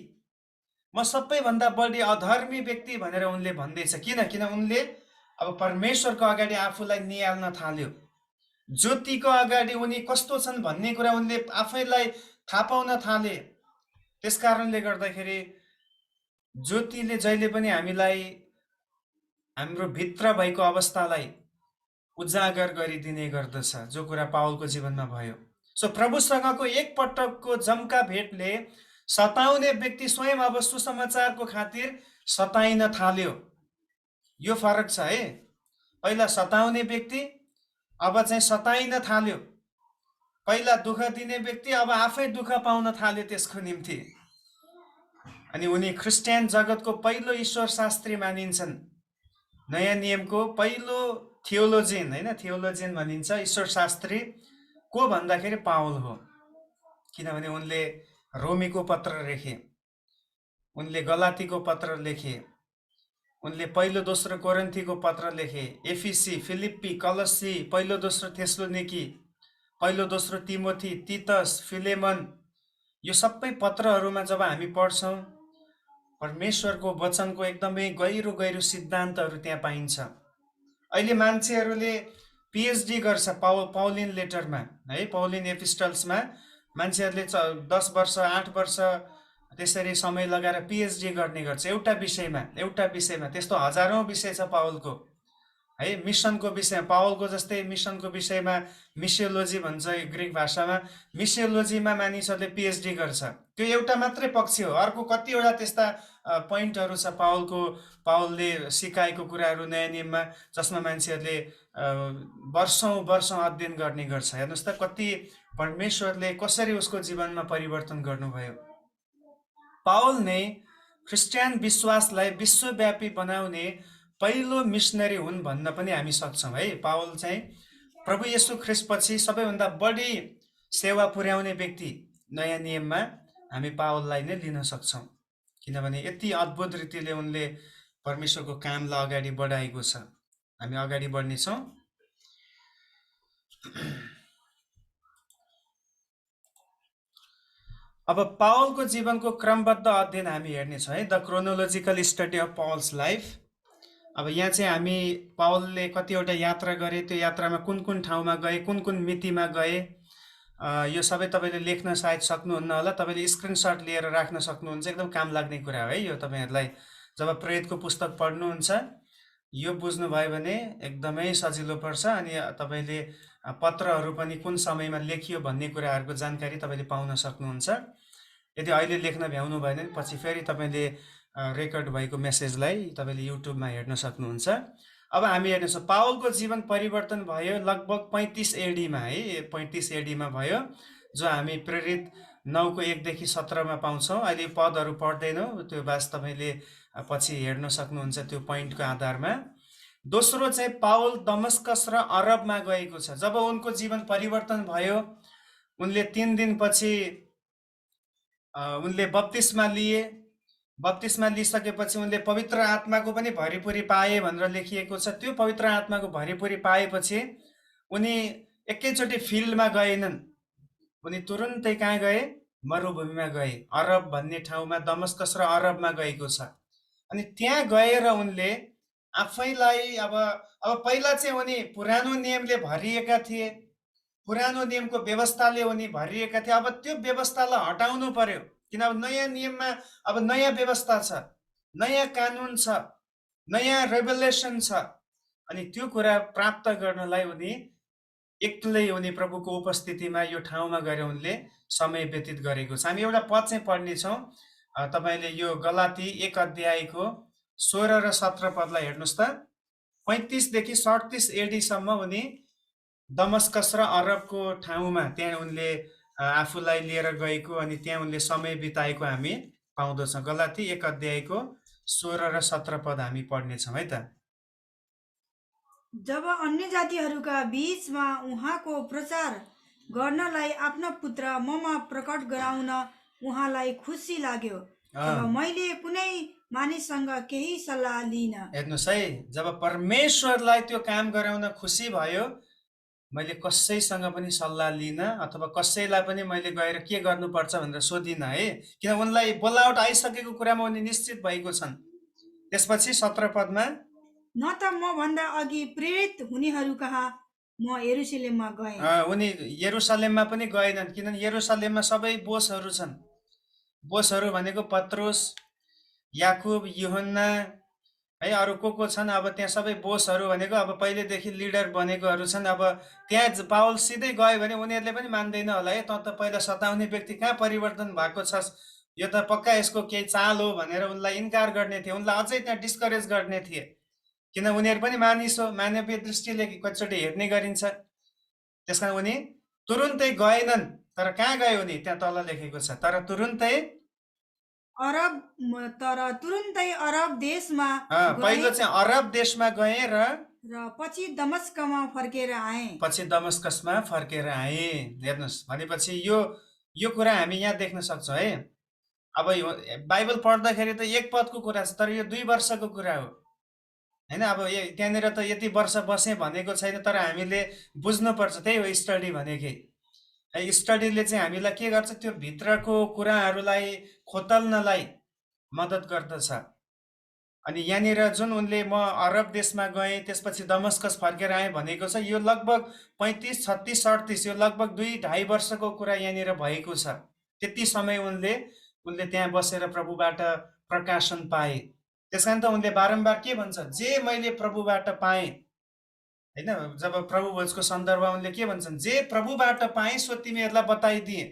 म सबैभन्दा बढी अधर्मी व्यक्ति भनेर उनले भन्दैछ। किन उनले अब परमेश्वरको अगाडि आफूलाई निहाल्न थाल्यो। ज्योतिको अगाडि उनी कस्तो छन् भन्ने कुरा उनले आफैलाई थाहा पाउन थाले। त्यसकारणले गर्दाखेरि ज्योतिले जहिले पनि हामीलाई हाम्रो भित्र भएको अवस्थालाई उजागर गरिदिने गर्दछ, जो कुरा पावलको जीवनमा भयो। सो प्रभुसँगको एकपटकको जम्का भेटले सताउने व्यक्ति स्वयं अब सुसमाचारको खातिर सताइन थाल्यो। यो फरक छ है। पहिला सताउने व्यक्ति अब चाहिँ सताइन थाल्यो। पहिला दुःख दिने व्यक्ति अब आफै दुःख पाउन थाल्यो त्यसको निम्ति। अनि उनी क्रिस्चियन जगतको पहिलो ईश्वर शास्त्री मानिन्छन्। नयाँ नियमको पहिलो थियोलोजियन, हैन, थियोलोजियन भनिन्छ ईश्वर शास्त्री को भन्दाखेरि पावल हो। किनभने उनले रोमीको पत्र लेखे, उनले गलातीको पत्र लेखे, उनले पहिलो दोस्रो कोरिन्थीको पत्र लेखे, एफिसी, फिलिप्पी, कलस्सी, पहिलो दोस्रो थेसलोनिकी, पहिलो दोस्रो तिमोथी, तीतस, फिलेमन, यो सबै पत्रहरूमा जब हामी पढ्छौँ, परमेश्वरको वचनको एकदमै गहिरो गहिरो सिद्धान्तहरू त्यहाँ पाइन्छ। अहिले मान्छेहरूले पिएचडी गर्छ पाउलिन लेटरमा, है, पाउलिन एपिस्टल्समा मान्छेहरूले 10 वर्ष 8 वर्ष त्यसरी समय लगाएर पिएचडी गर्ने गर्छ एउटा विषयमा। त्यस्तो हजारौं विषय छ पावलको, है। मिसनको विषय, पावलको जस्तै मिसनको विषयमा मिसियोलोजी भन्छ ग्रिक भाषामा, मिसियोलोजीमा मानिसहरूले पिएचडी गर्छ। त्यो एउटा मात्रै पक्ष हो। अर्को कतिवटा त्यस्ता पोइन्टहरू छ पावलले सिकाएको कुराहरू नयाँ नियममा, जसमा मान्छेहरूले वर्षौं अध्ययन गर्ने गर्छ। हेर्नुहोस् त, कति परमेश्वरले कसरी उसको जीवनमा परिवर्तन गर्नुभयो। पावल नै क्रिस्चियन विश्वासलाई विश्वव्यापी बनाउने पहिलो मिसनरी हुन् भन्न पनि हामी सक्छौँ, है। पावल चाहिँ प्रभु येशू ख्रिस्टपछि सबैभन्दा बढी सेवा पुर्याउने व्यक्ति नयाँ नियममा हामी पावललाई नै लिन सक्छौँ। किनभने यति अद्भुत रीतिले उनले परमेश्वरको कामलाई अगाडि बढाएको छ। हामी अगाडि बढ्नेछौँ। अब पावलको जीवनको क्रमबद्ध अध्ययन हामी हेर्नेछौँ, है, the chronological study of Paul's life. अब यहाँ चाहिँ हामी पावलले कतिवटा यात्रा गरे, त्यो यात्रामा कुन कुन ठाउँमा गए, कुन कुन मितिमा गए, यो सबै तपाईँले लेख्न सायद सक्नुहुन्न होला। तपाईँले स्क्रिनसट लिएर राख्न सक्नुहुन्छ। एकदम काम लाग्ने कुरा हो, है। यो तपाईँहरूलाई जब प्रेरितको पुस्तक पढ्नुहुन्छ, यो बुझ्नुभयो भने एकदमै सजिलो पर्छ। अनि तपाईँले पत्रहरू पनि कुन समयमा लेखियो भन्ने कुराहरूको जानकारी तपाईँले पाउन सक्नुहुन्छ। यदि अहिले लेख्न भ्याउनु भएन भने पछि फेरि तपाईँले रेकर्ड भएको मेसेजलाई तपाईँले युट्युबमा हेर्न सक्नुहुन्छ। अब हामी हेर्नेछौँ पावलको जीवन परिवर्तन भयो लगभग 35 एडीमा, है, 35 एडीमा भयो, जो हामी प्रेरित 9को 1 देखि 17मा पाउँछौँ। अहिले पदहरू पढ्दैनौँ, त्यो बास तपाईँले पछि हेर्न सक्नुहुन्छ त्यो पोइन्टको आधारमा। दोस्रो चाहिँ पावल दमस्कस र अरबमा गएको छ। जब उनको जीवन परिवर्तन भयो, उनले 3 दिनपछि उनले बप्तिस्मा लिए। बप्तिस्मा लिइसकेपछि उनले पवित्र आत्माको पनि भरिपुरी पाए भनेर लेखिएको छ। त्यो पवित्र आत्माको भरिपुरी पाएपछि उनी एकैचोटि फिल्डमा गएनन्। उनी तुरुन्तै कहाँ गए? मरुभूमिमा गए। अरब भन्ने ठाउँमा, दमस्कस र अरबमा गएको छ। अनि त्यहाँ गएर उनले आफैलाई अब पहिला चाहिँ उनी पुरानो नियमले भरिएका थिए, पुरानो नियमको व्यवस्थाले उनी भरिएका थिए। अब त्यो व्यवस्थालाई हटाउनु पर्यो, किन अब नयाँ नियममा अब नयाँ व्यवस्था छ, नयाँ कानुन छ, नयाँ रेभेलेसन छ। अनि त्यो कुरा प्राप्त गर्नलाई उनी एक्लै उनी प्रभुको उपस्थितिमा यो ठाउँमा गएर उनले समय व्यतीत गरेको छ। हामी एउटा पद चाहिँ पढ्नेछौँ। तपाईँले यो गलाती 1 अध्यायको 16 र 17 पदलाई हेर्नुहोस् त। 35 देखि 37 एडीसम्म उनी दमस्कस र अरबको ठाउँमा त्यहाँ उनले आफूलाई लिएर गएको अनि त्यहाँ उनले समय बिताएको हामी पाउँदछौँ। गलाती 1 अध्यायको 16 र 17 पद हामी पढ्नेछौँ है त। जब अन्य जातिहरूका बीचमा उहाँको प्रचार गर्नलाई आफ्ना पुत्र ममा प्रकट गराउन उहाँलाई खुसी लाग्यो, तब मैले कुनै मानिससँग केही सल्लाह लिन। हेर्नुहोस् है, जब परमेश्वरलाई त्यो काम गराउन खुसी भयो, मैले कसैसँग पनि सल्लाह लिन अथवा कसैलाई पनि मैले गएर के गर्नुपर्छ भनेर सोधिन है, किन उनलाई बोलावट आइसकेको कुरामा उनी निश्चित भएको छन्। त्यसपछि 17 पदमा, न त म भन्दा अघि प्रेरित हुनेहरू कहाँ म यरुशलेममा गएँ। उनी यरुशलेममा पनि गएनन्, किनभने यरुशलेममा सबै बोसहरू छन्। बोसहरू भनेको पत्रुस, याकुब, यूहन्ना है, अरू को छन्। अब त्यहाँ सबै बोसहरू भनेको अब पहिलेदेखि लिडर बनेकोहरू छन्। अब त्यहाँ पावल सिधै गयो भने उनीहरूले पनि मान्दैन होला है, त पहिला सताउने व्यक्ति कहाँ परिवर्तन भएको छ, यो त पक्का यसको केही चाल हो भनेर उनलाई इन्कार गर्ने थिए, उनलाई अझै त्यहाँ डिस्करेज गर्ने थिए, किन उनीहरू पनि मानिस हो, मानवीय दृष्टिले कतिचोटि हेर्ने गरिन्छ। त्यसकारण उनी तुरुन्तै गएनन्। तर कहाँ गए उनी? त्यहाँ तल लेखेको छ, तर तुरुन्तै अरब देशमा पहिलो चाहिँ अरब देशमा गए र पछि दमस्कमा फर्केर आए। पछि दमस्कसमा फर्केर आए। हेर्नुहोस्, भनेपछि यो कुरा हामी यहाँ देख्न सक्छौँ है। अब बाइबल पढ्दाखेरि त एक पदको कुरा छ, तर यो 2 वर्षको कुरा हो हैन। अब त्यहाँनिर त यति वर्ष बसेँ भनेको छैन, तर हामीले बुझ्नुपर्छ, त्यही हो स्टडी भनेकै। स्टडीले चाहिँ हामीलाई के गर्छ, त्यो भित्रको कुराहरूलाई खोतल्नलाई मद्दत गर्दछ। अनि यहाँनिर जुन उनले म अरब देशमा गएँ त्यसपछि दमस्कस फर्केर आएँ भनेको छ, यो लगभग 35, 36, 38 यो लगभग 2-2.5 वर्षको कुरा यहाँनिर भएको छ। त्यति समय उनले त्यहाँ बसेर प्रभुबाट प्रकाशन पाए। त्यसकारण त उनले बारम्बार के भन्छ, जे मैले प्रभुबाट पाएँ हैन। जब प्रभु भोजको सन्दर्भमा उनले के भन्छन्, जे प्रभुबाट पाएँ सो तिमीहरूलाई बताइदिए।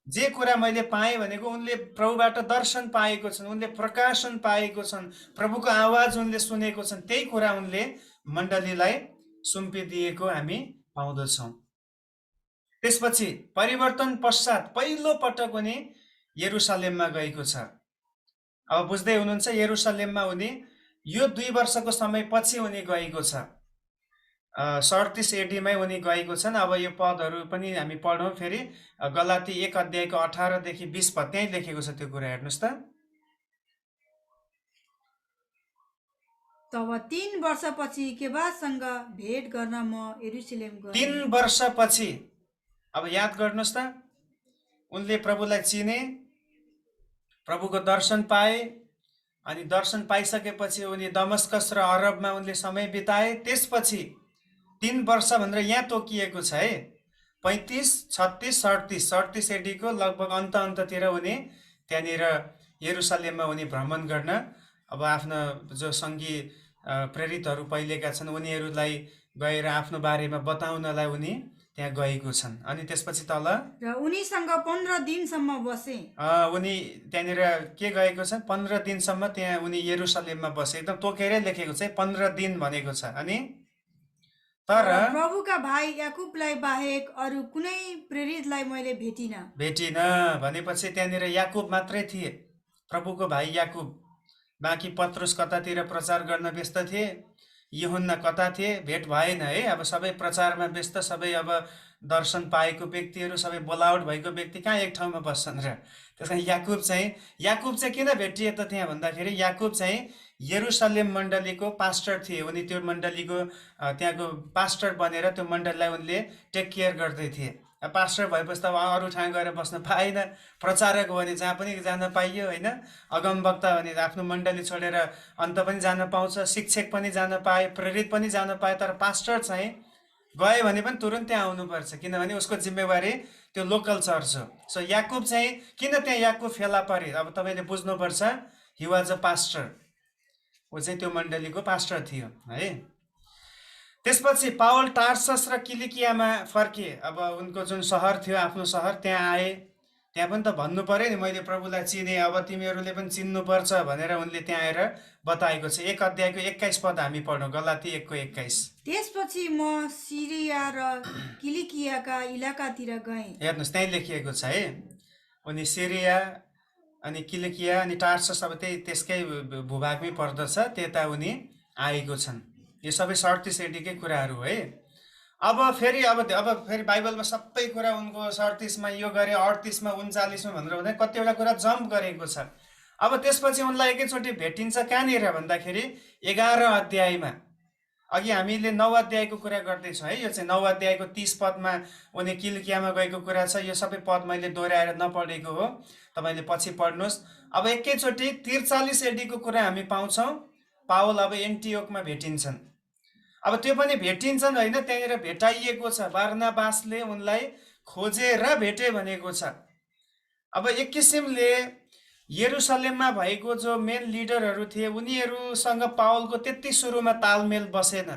जे कुरा मैले पाएँ भनेको उनले प्रभुबाट दर्शन पाएको छन्, उनले प्रकाशन पाएको छन्, प्रभुको आवाज उनले सुनेको छन्, त्यही कुरा उनले मण्डलीलाई सुम्पिदिएको हामी पाउँदछौँ। त्यसपछि परिवर्तन पश्चात पहिलो पटक उनी यरुशलेममा गएको छ। अब बुझ्दै हुनुहुन्छ, यरुशलेममा उनी यो 2 वर्षको समय पछि उनी गएको छ। 37 एडीमै उनी गएको छन्। अब यो पदहरू पनि हामी पढौँ फेरि। गलाती 1 अध्यायको 18 देखि 20 पद त्यही लेखेको छ त्यो कुरा, हेर्नुहोस् त। तब 3 वर्षपछि केबासँग भेट गर्न म यरुशलेम गएँ। 3 वर्षपछि, अब याद गर्नुहोस् त, उनले प्रभुलाई चिने, प्रभुको दर्शन पाए, अनि दर्शन पाइसकेपछि उनी दमस्कस र अरबमा उनले समय बिताए। त्यसपछि 3 वर्ष भनेर यहाँ तोकिएको छ है। 35, 36, 37 एडीको लगभग अन्ततिर उनी त्यहाँनिर यरुशलेममा उनी भ्रमण गर्न, अब आफ्ना जो सङ्गी प्रेरितहरू पहिलेका छन् उनीहरूलाई गएर आफ्नो बारेमा बताउनलाई उनी त्यहाँ गएको छन्। अनि त्यसपछि तल र उनीसँग 15 दिनसम्म बसे। उनी त्यहाँनिर के गएको छ, 15 दिनसम्म त्यहाँ उनी यरुशलेममा बसे। एकदम तोकेरै लेखेको छ, 15 दिन भनेको छ। अनि तर प्रभुका भाइ याकुबलाई बाहेक अरू कुनै प्रेरितलाई मैले भेटिन भनेपछि त्यहाँनिर याकुब मात्रै थिए, प्रभुको भाइ याकुब। बाँकी पत्रुस कतातिर प्रचार गर्न व्यस्त थिए, यूहन्ना कता थिए, भेट भएन है। अब सबै प्रचारमा व्यस्त, सबै अब दर्शन पाएको व्यक्तिहरू, सबै बोलावट भएको व्यक्ति कहाँ एक ठाउँमा बस्छन् र। त्यस कारण याकुब चाहिँ किन भेटिए त त्यहाँ भन्दाखेरि, याकुब चाहिँ यरुशलेम मण्डलीको पास्टर थिए। उनी त्यो मण्डलीको त्यहाँको पास्टर बनेर त्यो मण्डलीलाई उनले टेक केयर गर्दै थिए। पास्टर भएपछि त अरू ठाउँ गएर बस्न पाएन, प्रचारक हो भने जहाँ पनि जान पाइयो होइन, अगमवक्ता भने आफ्नो मण्डली छोडेर अन्त पनि जान पाउँछ, शिक्षक पनि जान पाए, प्रेरित पनि जान पाए। तर पास्टर चाहिँ गयो भने पनि तुरुन्त त्यहाँ आउनुपर्छ, किनभने उसको जिम्मेवारी त्यो लोकल चर्च हो। सो याकुब चाहिँ किन त्यहाँ याकुब फेला परे, अब तपाईँले बुझ्नुपर्छ। हि वाज अ पास्टर, ऊ चाहिँ त्यो मण्डलीको पास्टर थियो है। त्यसपछि पावल टार्सस र किलिकियामा फर्के। अब उनको जुन सहर थियो, आफ्नो सहर, त्यहाँ आए। त्यहाँ पनि त भन्नु पर्यो नि, मैले प्रभुलाई चिने, अब तिमीहरूले पनि चिन्नुपर्छ भनेर उनले त्यहाँ आएर बताएको छ। 1 अध्यायको 21 पद हामी पढौँ, गलाती 1:21। त्यसपछि म सिरिया र किलिकियाका इलाकातिर गएँ। हेर्नुहोस्, त्यहीँ लेखिएको छ है। उनी सिरिया अनि किलिकिया अनि टार्सस, अब त्यही त्यसकै भूभागमै पर्दछ, त्यता उनी आएको छन्। यो सबै 37 एडीकै कुराहरू है। अब फेरि बाइबलमा सबै कुरा उनको 37मा यो गरे, 38मा 39मा भनेर हुँदैन, कतिवटा कुरा जम्प गरेको छ। अब त्यसपछि उनलाई एकैचोटि भेटिन्छ कहाँनिर भन्दाखेरि 11 अध्यायमा। अघि हामीले 9 अध्यायको कुरा गर्दैछौँ है। यो चाहिँ 9 अध्यायको 30 पदमा उनी किलिकियामा गएको कुरा छ। यो सबै पद मैले दोहोऱ्याएर नपढेको हो, तपाईँले पछि पढ्नुहोस्। अब एकैचोटि 43 एडीको कुरा हामी पाउँछौँ। पावल अब एन्टियोकमा भेटिन्छन्। अब त्यो पनि भेटिन्छन् होइन, त्यहाँनिर भेटाइएको छ। बारनाबासले उनलाई खोजेर भेटे भनेको छ। अब एक किसिमले यरुसलेममा भएको जो मेन लिडरहरू थिए, उनीहरूसँग पावलको त्यति सुरुमा तालमेल बसेन।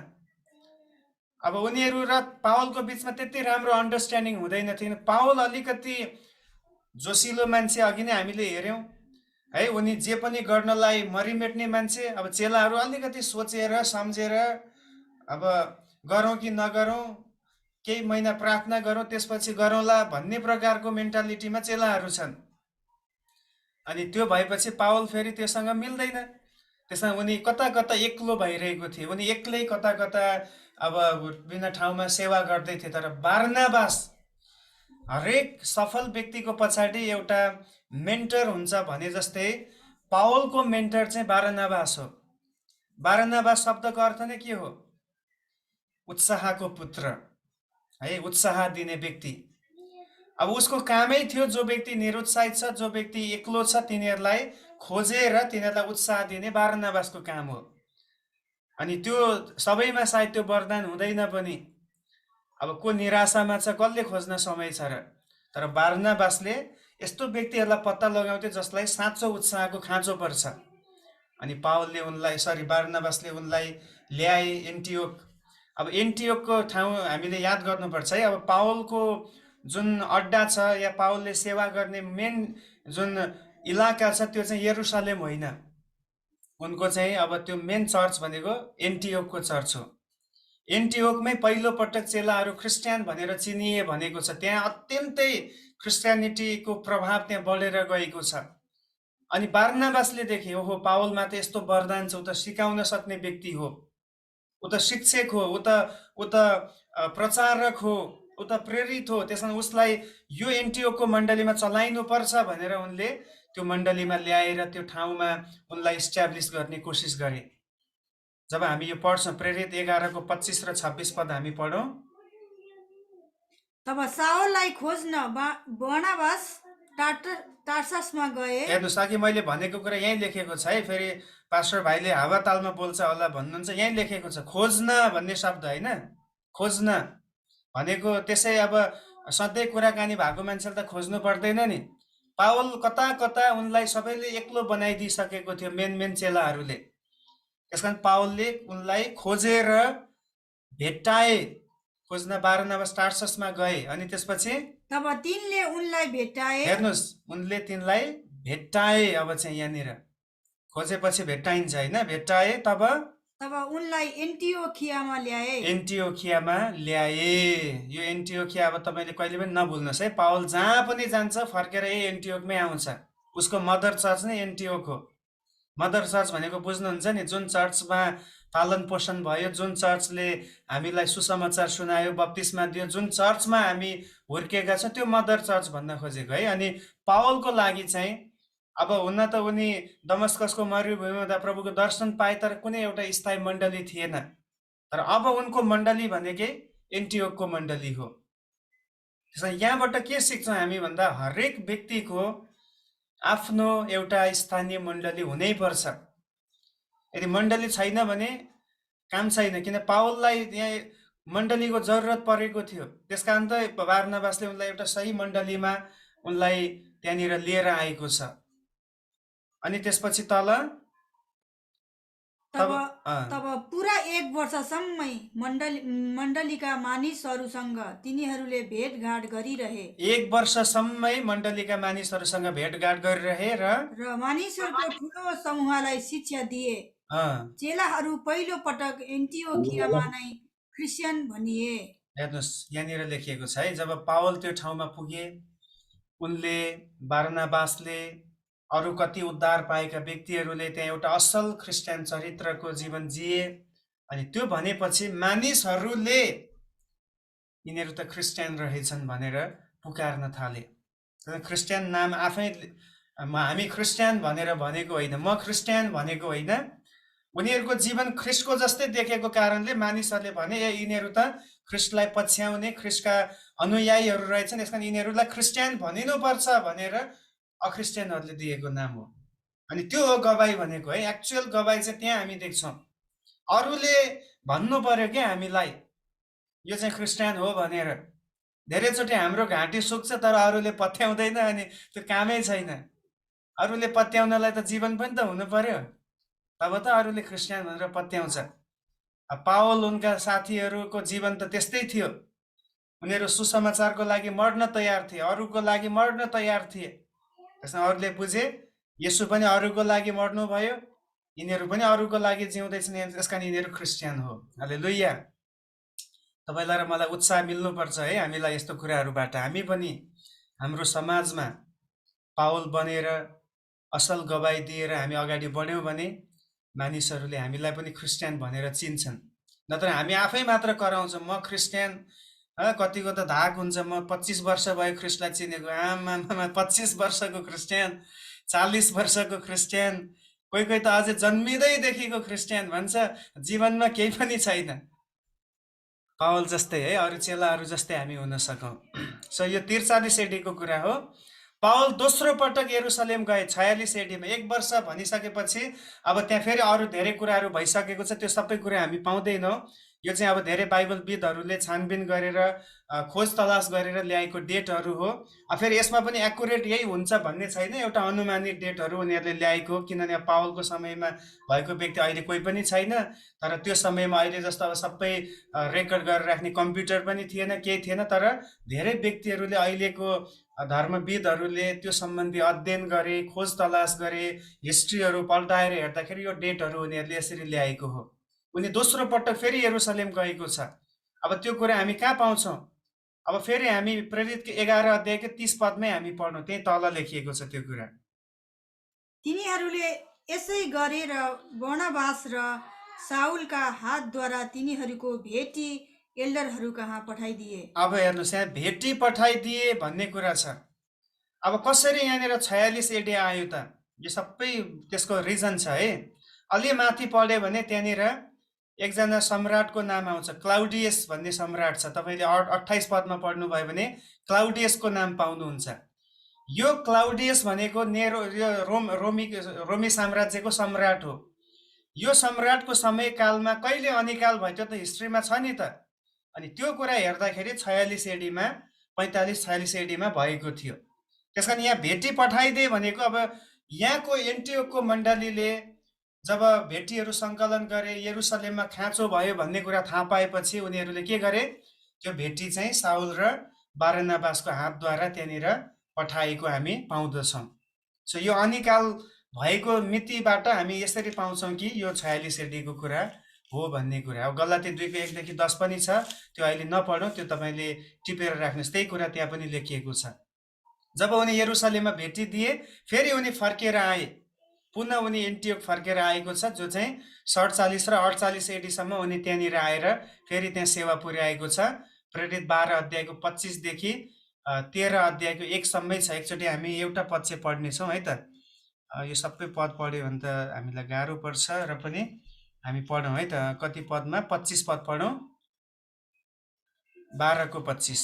अब उनीहरू र पावलको बिचमा त्यति राम्रो अन्डरस्ट्यान्डिङ हुँदैन थियो। पावल अलिकति जोसिलो मान्छे, अघि नै हामीले हेऱ्यौँ है। उनी जे पनि गर्नलाई मरिमेट्ने मान्छे। अब चेलाहरू अलिकति सोचेर सम्झेर अब गरौँ कि नगरौँ, केही महिना प्रार्थना गरौँ त्यसपछि गरौँला भन्ने प्रकारको मेन्टालिटीमा चेलाहरू छन्। अनि त्यो भएपछि पावल फेरि त्योसँग मिल्दैन। त्यसमा उनी कता कता एक्लो भइरहेको थिए। उनी एक्लै कता कता अब विभिन्न ठाउँमा सेवा गर्दै थिए। तर बारनाबास, हरेक सफल व्यक्तिको पछाडि एउटा मेन्टर हुन्छ भने जस्तै पावलको मेन्टर चाहिँ बारनाबास हो। बारनाबास शब्दको अर्थ नै के हो? उत्साहको पुत्र है, उत्साह दिने व्यक्ति। अब उसको कामै थियो, जो व्यक्ति निरुत्साहित छ, जो व्यक्ति एक्लो छ, तिनीहरूलाई खोजेर तिनीहरूलाई उत्साह दिने बारनाबासको काम हो। अनि त्यो सबैमा सायद त्यो वरदान हुँदैन पनि। अब को निराशामा छ, कसले खोज्न समय छ र? तर बारनाबासले यस्तो व्यक्तिहरूलाई पत्ता लगाउँथे जसलाई साँचो उत्साहको खाँचो पर्छ। अनि बारनाबासले उनलाई ल्याए एन्टियोक। अब एन्टियोकको ठाउँ हामीले याद गर्नुपर्छ है। अब पावलको जुन अड्डा छ या पावलले सेवा गर्ने मेन जुन इलाका छ त्यो चाहिँ यरुसलेम होइन। उनको चाहिँ अब त्यो मेन चर्च भनेको एन्टियोकको चर्च हो। एन्टियोकमै पहिलो पटक चेलाहरू क्रिस्चियन भनेर चिनिए भनेको छ। त्यहाँ अत्यन्तै क्रिस्चियनिटीको प्रभाव त्यहाँ बढेर गएको छ। अनि बारनाबासले देखे, ओहो पावलमा त यस्तो वरदान छ, ऊ त सिकाउन सक्ने व्यक्ति हो, ऊ त शिक्षक हो, ऊ त प्रचारक हो, ऊ त प्रेरित हो। त्यसमा उसलाई यो एन्टियोकको मण्डलीमा चलाइनु पर्छ भनेर उनले त्यो मण्डलीमा ल्याएर त्यो ठाउँमा उनलाई इस्ट्याब्लिस गर्ने कोसिस गरे। जब हामी यो पढ्छौँ, प्रेरित 11को 25 र 26 पद हामी पढौँ। तब साउललाई खोज्न बर्नबास टार्ससमा गए। हेर्नुहोस्, अघि मैले भनेको कुरा यहीँ लेखेको छ है। फेरि पास्टर भाइले हावातालमा बोल्छ होला भन्नुहुन्छ, यहीँ लेखेको छ खोज्न भन्ने शब्द होइन। खोज्न भनेको त्यसै अब सधैँ कुराकानी भएको मान्छेले त खोज्नु पर्दैन नि। पावल कता कता उनलाई सबैले एक्लो बनाइदिइसकेको थियो, मेन चेलाहरूले। त्यस कारण पावलले उनलाई खोजेर भेट्टाए। खोज्न बारनाबास टार्ससमा गए। अनि त्यसपछि तब तिनले उनलाई भेट्टाए। हेर्नुहोस्, उनले तिनलाई भेट्टाए। अब चाहिँ यहाँनिर खोजेपछि भेट्टाइन्छ होइन, भेट्टाए। तब उनलाई एन्टियोखियामा ल्याए। एन्टियोखियामा ल्याए। यो एन्टियोखिया अब तपाईँले कहिले पनि नभुल्नुहोस् है। पावल जहाँ पनि जान्छ फर्केर एन्टियोकमै आउँछ। उसको मदर चर्च नै एन्टियोक हो। मदर चर्च भनेको बुझ्नुहुन्छ नि, जुन चर्चमा पालन पोषण भयो, जुन चर्चले हामीलाई सुसमाचार सुनायो, बप्तिस्मा दियो, जुन चर्चमा हामी हुर्केका छौँ, त्यो मदर चर्च भन्न खोजेको है। अनि पावलको लागि चाहिँ अब हुन त उनी दमस्कसको मरुभूमिमा हुँदा प्रभुको दर्शन पाए, तर कुनै एउटा स्थायी मण्डली थिएन। तर अब उनको मण्डली भनेकै एन्टियोकको मण्डली हो। त्यसैले यहाँबाट के सिक्छौँ हामी भन्दा, हरेक व्यक्तिको आफ्नो एउटा स्थानीय मण्डली हुनैपर्छ। यदि मण्डली छैन भने काम छैन। किन पावललाई यहाँ मण्डलीको जरुरत परेको थियो। त्यसकारण त बारनाबासले उनलाई एउटा सही मण्डलीमा उनलाई त्यहाँनिर लिएर आएको छ। अनि त्यसपछि तल तब तब पुरा 1 वर्षसम्मै मण्डलीका मानिसहरूसँग तिनीहरूले भेटघाट गरिरहे। 1 वर्षसम्मै मण्डलीका मानिसहरूसँग भेटघाट गरिरहे र मानिसहरूको ठुलो समूहलाई शिक्षा दिए। चेलाहरू पहिलो पटक एन्टिओखियामा नै क्रिस्चियन भनिए। हेर्नुहोस् यहाँनिर लेखिएको छ है, जब पावल त्यो ठाउँमा पुगे, उनले बारनाबासले अरू कति उद्धार पाएका व्यक्तिहरूले त्यहाँ एउटा असल क्रिस्चियन चरित्रको जीवन जिए। अनि त्यो भनेपछि मानिसहरूले यिनीहरू त क्रिस्चियन रहेछन् भनेर पुकार्न थाले। क्रिस्चियन नाम आफै हामी क्रिस्चियन भनेर भनेको होइन, म क्रिस्चियन भनेको होइन, उनीहरूको जीवन ख्रिस्टको जस्तै देखेको कारणले मानिसहरूले भने ए यिनीहरू त ख्रिस्टलाई पछ्याउने ख्रिस्टका अनुयायीहरू रहेछन्, यसकारण यिनीहरूलाई क्रिस्चियन भनिनुपर्छ भनेर अक्रिस्चियनहरूले दिएको नाम हो। अनि त्यो हो गवाई भनेको है। एक्चुअल गवाई चाहिँ त्यहाँ हामी देख्छौँ। अरूले भन्नु पर्यो क्या हामीलाई यो चाहिँ क्रिस्चियन हो भनेर। धेरैचोटि हाम्रो घाँटी सुक्छ तर अरूले पत्याउँदैन, अनि त्यो कामै छैन। अरूले पत्याउनलाई त जीवन पनि त हुनु पर्यो, तब त अरूले क्रिस्चियन भनेर पत्याउँछ। पावल उनका साथीहरूको जीवन त त्यस्तै थियो। उनीहरू सुसमाचारको लागि मर्न तयार थिए, अरूको लागि मर्न तयार थिए। त्यसमा अरूले बुझे येशू पनि अरूको लागि मर्नुभयो, यिनीहरू पनि अरूको लागि जिउँदैछन्, यसकारण यिनीहरू क्रिस्चियन हो। हालेलुया। तपाईँलाई र मलाई उत्साह मिल्नुपर्छ है हामीलाई यस्तो कुराहरूबाट। हामी पनि हाम्रो समाजमा पावल बनेर असल गवाई दिएर हामी अगाडि बढ्यौँ भने मानिसहरूले हामीलाई पनि क्रिस्चियन भनेर चिन्छन्। नत्र हामी आफै मात्र कराउँछौँ म क्रिस्चियन, कतिको त धाक हुन्छ म 25 वर्ष भयो ख्रिस्टलाई चिनेको, आमामा 25 वर्षको क्रिस्चियन, 40 वर्षको क्रिस्चियन, कोही कोही त अझै जन्मिँदैदेखिको क्रिस्चियन भन्छ, जीवनमा केही पनि छैन। पावल जस्तै है, अरू चेलाहरू जस्तै हामी हुन सकौँ। सो यो 43 एडीको कुरा हो। पावल दोस्रो पटक यरुसलेम गए 46 एडीमा। 1 वर्ष भनिसकेपछि अब त्यहाँ फेरि अरू धेरै कुराहरू भइसकेको छ, त्यो सबै कुरा हामी पाउँदैनौँ। यो चाहिँ अब धेरै बाइबलविदहरूले छानबिन गरेर खोज तलास गरेर ल्याएको डेटहरू हो। फेरि यसमा पनि एक्युरेट यही हुन्छ भन्ने छैन, एउटा अनुमानित डेटहरू उनीहरूले ल्याएको, किनभने पावलको समयमा भएको व्यक्ति अहिले कोही पनि छैन। तर त्यो समयमा अहिले जस्तो अब सबै रेकर्ड गरेर राख्ने कम्प्युटर पनि थिएन, केही थिएन। तर धेरै व्यक्तिहरूले, अहिलेको धर्मविदहरूले त्यो सम्बन्धी अध्ययन गरे, खोज तलास गरे, हिस्ट्रीहरू पल्टाएर हेर्दाखेरि यो डेटहरू उनीहरूले यसरी ल्याएको हो। उनी दोस्रो पटक फेरि यरुसलेम गएको छ। अब त्यो कुरा हामी कहाँ पाउँछौँ? अब फेरि हामी प्रेरितको 11 अध्यायको 30 पदमै हामी पढ्छौँ, त्यही तल लेखिएको छ त्यो कुरा। तिनीहरूले यसै गरे र बर्नबास र साउलका हातद्वारा तिनीहरूको भेटी एल्डरहरू कहाँ पठाइदिए। अब हेर्नुहोस्, यहाँ भेटी पठाइदिए भन्ने कुरा छ। अब कसरी यहाँनिर 46 एडी आयो त? यो सबै त्यसको रिजन छ है। अलि माथि पढ्यो भने त्यहाँनिर एकजना सम्राटको नाम आउँछ, क्लाउडियस भन्ने सम्राट छ। तपाईँले 28 पदमा पढ्नुभयो भने क्लाउडियसको नाम पाउनुहुन्छ। यो क्लाउडियस भनेको यो रोमी साम्राज्यको सम्राट हो। यो सम्राटको समयकालमा कहिले अनिकाल भयो त्यो त हिस्ट्रीमा छ नि त। अनि त्यो कुरा हेर्दाखेरि 46 एडीमा 45-46 एडीमा भएको थियो। त्यसकारण यहाँ भेटी पठाइदिए भनेको अब यहाँको एन्टियोखको मण्डलीले जब भेटीहरू सङ्कलन गरे, यरुसलेममा खाँचो भयो भन्ने कुरा थाहा पाएपछि उनीहरूले के गरे? त्यो भेटी चाहिँ साउल र बारनाबासको हातद्वारा त्यहाँनिर पठाएको हामी पाउँदछौँ। सो यो अनिकाल भएको मितिबाट हामी यसरी पाउँछौँ कि यो 46 एडीको कुरा हो भन्ने कुरा। अब गलाती 2को 1 देखि 10 पनि छ, त्यो अहिले नपढौँ, त्यो तपाईँले टिपेर राख्नुहोस्, त्यही कुरा त्यहाँ पनि लेखिएको छ। जब उनी यरुसलेममा भेटी दिए, फेरि उनी फर्केर आए, पुनः उनी एन्टियोख फर्केर आएको छ, जो चाहिँ 47 र 48 एडीसम्म उनी त्यहाँनिर आएर फेरि त्यहाँ सेवा पुर्याएको छ। प्रेरित 12 अध्यायको 25 देखि 13 अध्यायको 1 सम्मै छ। एकचोटि हामी एउटा पद चाहिँ पढ्नेछौँ है त। यो सबै पद पढ्यो भने त हामीलाई गाह्रो पर्छ, र पनि हामी पढौँ है त। कति पदमा? 25 पद पढौँ, 12 को 25।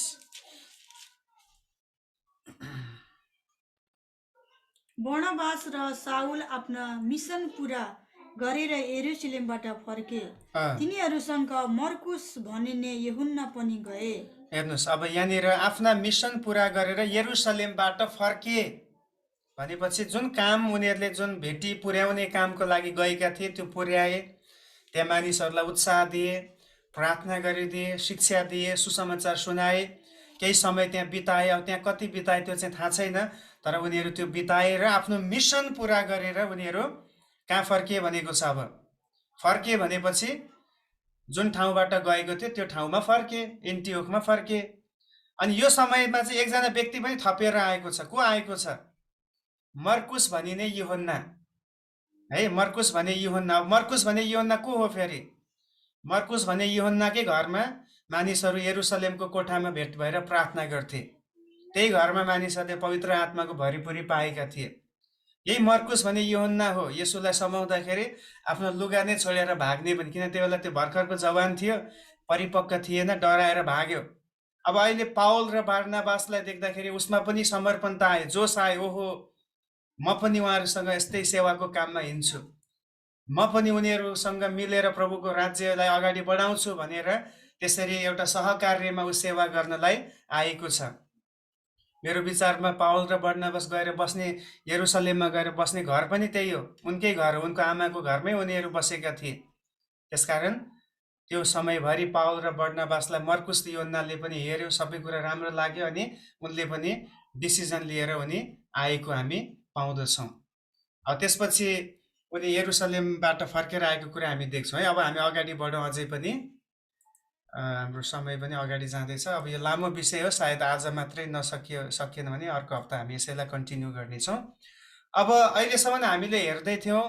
बर्नबास र साउल आफ्ना मिसन पुरा गरेर यरुशलेमबाट फर्के। तिनीहरूसँग मर्कुस भनिने यूहन्ना पनि गए। हेर्नुहोस्, अब यहाँनिर आफ्ना मिसन पुरा गरेर यरुशलेमबाट फर्के भनेपछि जुन काम उनीहरूले जुन भेटी पुर्याउने कामको लागि गएका थिए त्यो पुर्याए। त्यहाँ मानिसहरूलाई उत्साह दिए, प्रार्थना गरिदिए, शिक्षा दिए, सुसमाचार सुनाए, केही समय त्यहाँ बिताए। अब त्यहाँ कति बिताए त्यो चाहिँ थाहा छैन, तर उनीहरू त्यो बिताएर आफ्नो मिसन पुरा गरेर उनीहरू कहाँ फर्किए भनेको छ। अब फर्के भनेपछि जुन ठाउँबाट गएको थियो त्यो ठाउँमा फर्के, एन्टिओखमा फर्के। अनि यो समयमा चाहिँ एकजना व्यक्ति पनि थपेर आएको छ। को आएको छ? मर्कुस भनिने यूहन्ना है। मर्कुस भने यूहन्ना। मर्कुस भने यूहन्ना को हो फेरि? मर्कुस भने यूहन्नाकै घरमा मानिसहरू यरुशलेमको कोठामा भेट भएर प्रार्थना गर्थे। त्यही घरमा मानिसहरूले पवित्र आत्माको भरिपुरी पाएका थिए। यही मर्कुस भने यूहन्ना हो। येशूलाई समाउँदाखेरि आफ्नो लुगा नै छोडेर भाग्ने भने, किन त्यो बेला त्यो भर्खरको जवान थियो, परिपक्व थिएन, डराएर भाग्यो। अब अहिले पाउल र बारनाबासलाई देख्दाखेरि उसमा पनि समर्पणता आयो, जोस आयो। ओहो, म पनि उहाँहरूसँग यस्तै सेवाको काममा हिँड्छु, म पनि उनीहरूसँग मिलेर प्रभुको राज्यलाई अगाडि बढाउँछु भनेर त्यसरी एउटा सहकार्यमा ऊ सेवा गर्नलाई आएको छ। मेरो विचारमा पाउल र बर्नबास गएर बस्ने, यरुशलेममा गएर बस्ने घर पनि त्यही हो, उनकै घर हो, उनको आमाको घरमै उनीहरू बसेका थिए। त्यसकारण त्यो समयभरि पाउल र बर्नबासलाई मर्कुस यूहन्नाले पनि हेर्यो, सबै कुरा राम्रो लाग्यो, अनि उनले पनि डिसिजन लिएर उनी आएको हामी पाउँदछौँ। अब त्यसपछि उनी यरुशलेमबाट फर्केर आएको कुरा हामी देख्छौँ है। अब हामी अगाडि बढौँ, अझै पनि हाम्रो समय पनि अगाडि जाँदैछ। अब यो लामो विषय हो, सायद आज मात्रै सकिएन भने अर्को हप्ता हामी यसैलाई कन्टिन्यू गर्नेछौँ। अब अहिलेसम्म हामीले हेर्दै थियौँ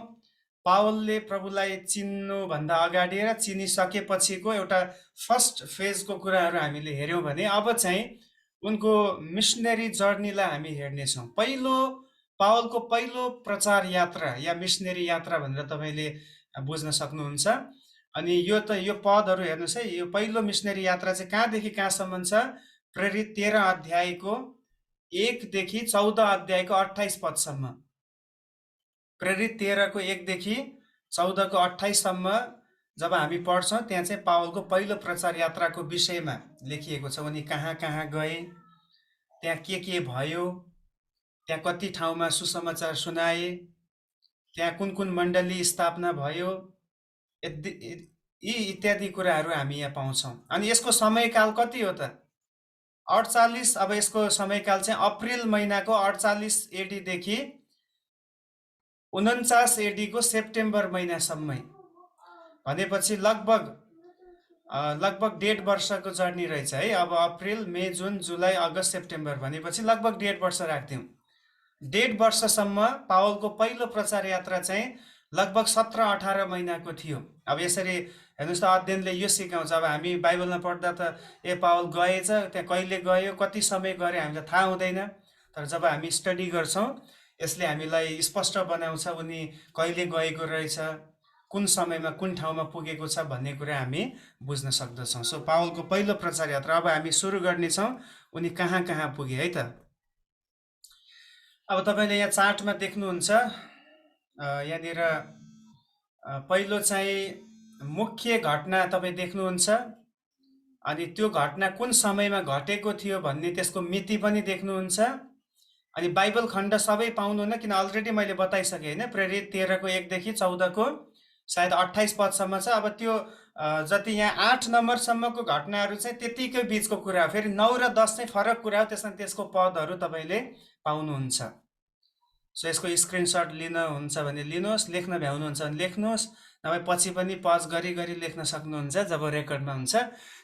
पावलले प्रभुलाई चिन्नुभन्दा अगाडि र चिनिसकेपछिको एउटा फर्स्ट फेजको कुराहरू हामीले हेऱ्यौँ भने अब चाहिँ उनको मिसनरी जर्नीलाई हामी हेर्नेछौँ। पावलको पहिलो प्रचार यात्रा या मिसनरी यात्रा भनेर तपाईँले बुझ्न सक्नुहुन्छ। अनि यो पदहरू हेर्नुहोस् है। यो पहिलो मिसनरी यात्रा चाहिँ कहाँदेखि कहाँसम्म छ? प्रेरित 13 अध्यायको 1 देखि 14 अध्यायको 28 पदसम्म। प्रेरित 13 को 1 देखि 14 को 28 सम्म जब हामी पढ्छौँ त्यहाँ चाहिँ पावलको पहिलो प्रचार यात्राको विषयमा लेखिएको छ। उनी कहाँ कहाँ गए, त्यहाँ के भयो, त्यहाँ कति ठाउँमा सुसमाचार सुनाए, त्यहाँ कुन कुन मण्डली स्थापना भयो, यी इत्यादि कुराहरू हामी यहाँ पाउँछौँ। अनि यसको समयकाल कति हो त? 48। अब यसको समयकाल चाहिँ अप्रिल महिनाको 48 एडी देखि 49 एडी को सेप्टेम्बर महिनासम्मै, भनेपछि लगभग 1.5 वर्षको जर्नी रहेछ है। अब अप्रिल, मे, जुन, जुलाई, अगस्त, सेप्टेम्बर भनेपछि लगभग 1.5 वर्ष राख्थ्यौँ। 1.5 वर्षसम्म पावलको पहिलो प्रचार यात्रा चाहिँ लगभग 17-18 महिनाको थियो। अब यसरी हेर्नुहोस् त, अध्ययनले यो सिकाउँछ। अब हामी बाइबलमा पढ्दा त पावल गएछ, त्यहाँ कहिले गयो, कति समय गरे हामीलाई थाहा हुँदैन। तर जब हामी स्टडी गर्छौँ यसले हामीलाई स्पष्ट बनाउँछ उनी कहिले गएको रहेछ, कुन समयमा कुन ठाउँमा पुगेको छ भन्ने कुरा हामी बुझ्न सक्दछौँ। सो पावलको पहिलो प्रचार यात्रा अब हामी सुरु गर्नेछौँ। उनी कहाँ कहाँ पुगे है त। अब तपाईँले यहाँ चार्टमा देख्नुहुन्छ, यहाँनिर पहिलो चाहिँ मुख्य घटना तपाईँ देख्नुहुन्छ, अनि त्यो घटना कुन समयमा घटेको थियो भन्ने त्यसको मिति पनि देख्नुहुन्छ। अनि बाइबल खण्ड सबै पाउनुहुन्न, किन अलरेडी मैले बताइसकेँ होइन। प्रेरित 13 को 1 देखि 14 को सायद 28 पदसम्म छ। अब त्यो जति यहाँ 8 नम्बरसम्मको घटनाहरू चाहिँ त्यतिकै बिचको कुरा हो। फेरि 9 र 10 चाहिँ फरक कुरा हो, त्यसमा त्यसको पदहरू तपाईँले पाउनुहुन्छ। सो यसको स्क्रिनसट लिनुहुन्छ भने लिनुहोस्, लेख्न भ्याउनुहुन्छ भने लेख्नुहोस्, नभए पछि पनि पज गरी लेख्न सक्नुहुन्छ जब रेकर्डमा हुन्छ।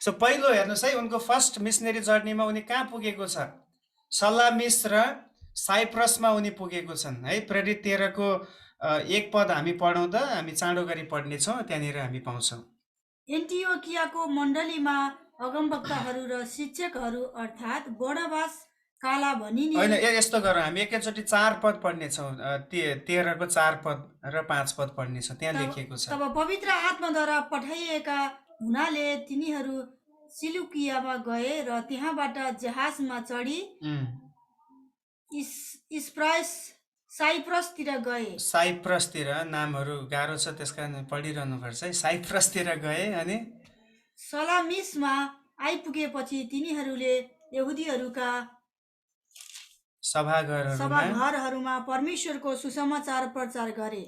सो पहिलो हेर्नुहोस् है, उनको फर्स्ट मिसनरी जर्नीमा उनी कहाँ पुगेको छ? सलामिस र साइप्रसमा उनी पुगेको छन् है। प्रेरित 13 को 1 पद हामी पढाउँदा हामी चाँडो गरी पढ्नेछौँ, त्यहाँनिर हामी पाउँछौँ। एन्टियोकियाको मण्डलीमा अगमवक्ताहरू र शिक्षकहरू अर्थात् बर्नबास, काला भनिने। होइन, यस्तो गरौँ, हामी एकैचोटि 4 पद पढ्नेछौँ। 13 को 4 पद र 5 पद पढ्नेछौँ, त्यहाँ लेखिएको छ। तब पवित्र आत्माद्वारा पठाइएका हुनाले तिनीहरू सिलुकियामा गए र त्यहाँबाट जहाजमा चढी साइप्रसतिर गए। साइप्रसतिर, नामहरू गाह्रो छ त्यस कारण पढिरहनुपर्छ है। साइप्रसतिर गए अनि सलामिसमा आइपुगेपछि तिनीहरूले यहुदीहरूका सभाघरहरूमा परमेश्वरको सुसमाचार प्रचार गरे।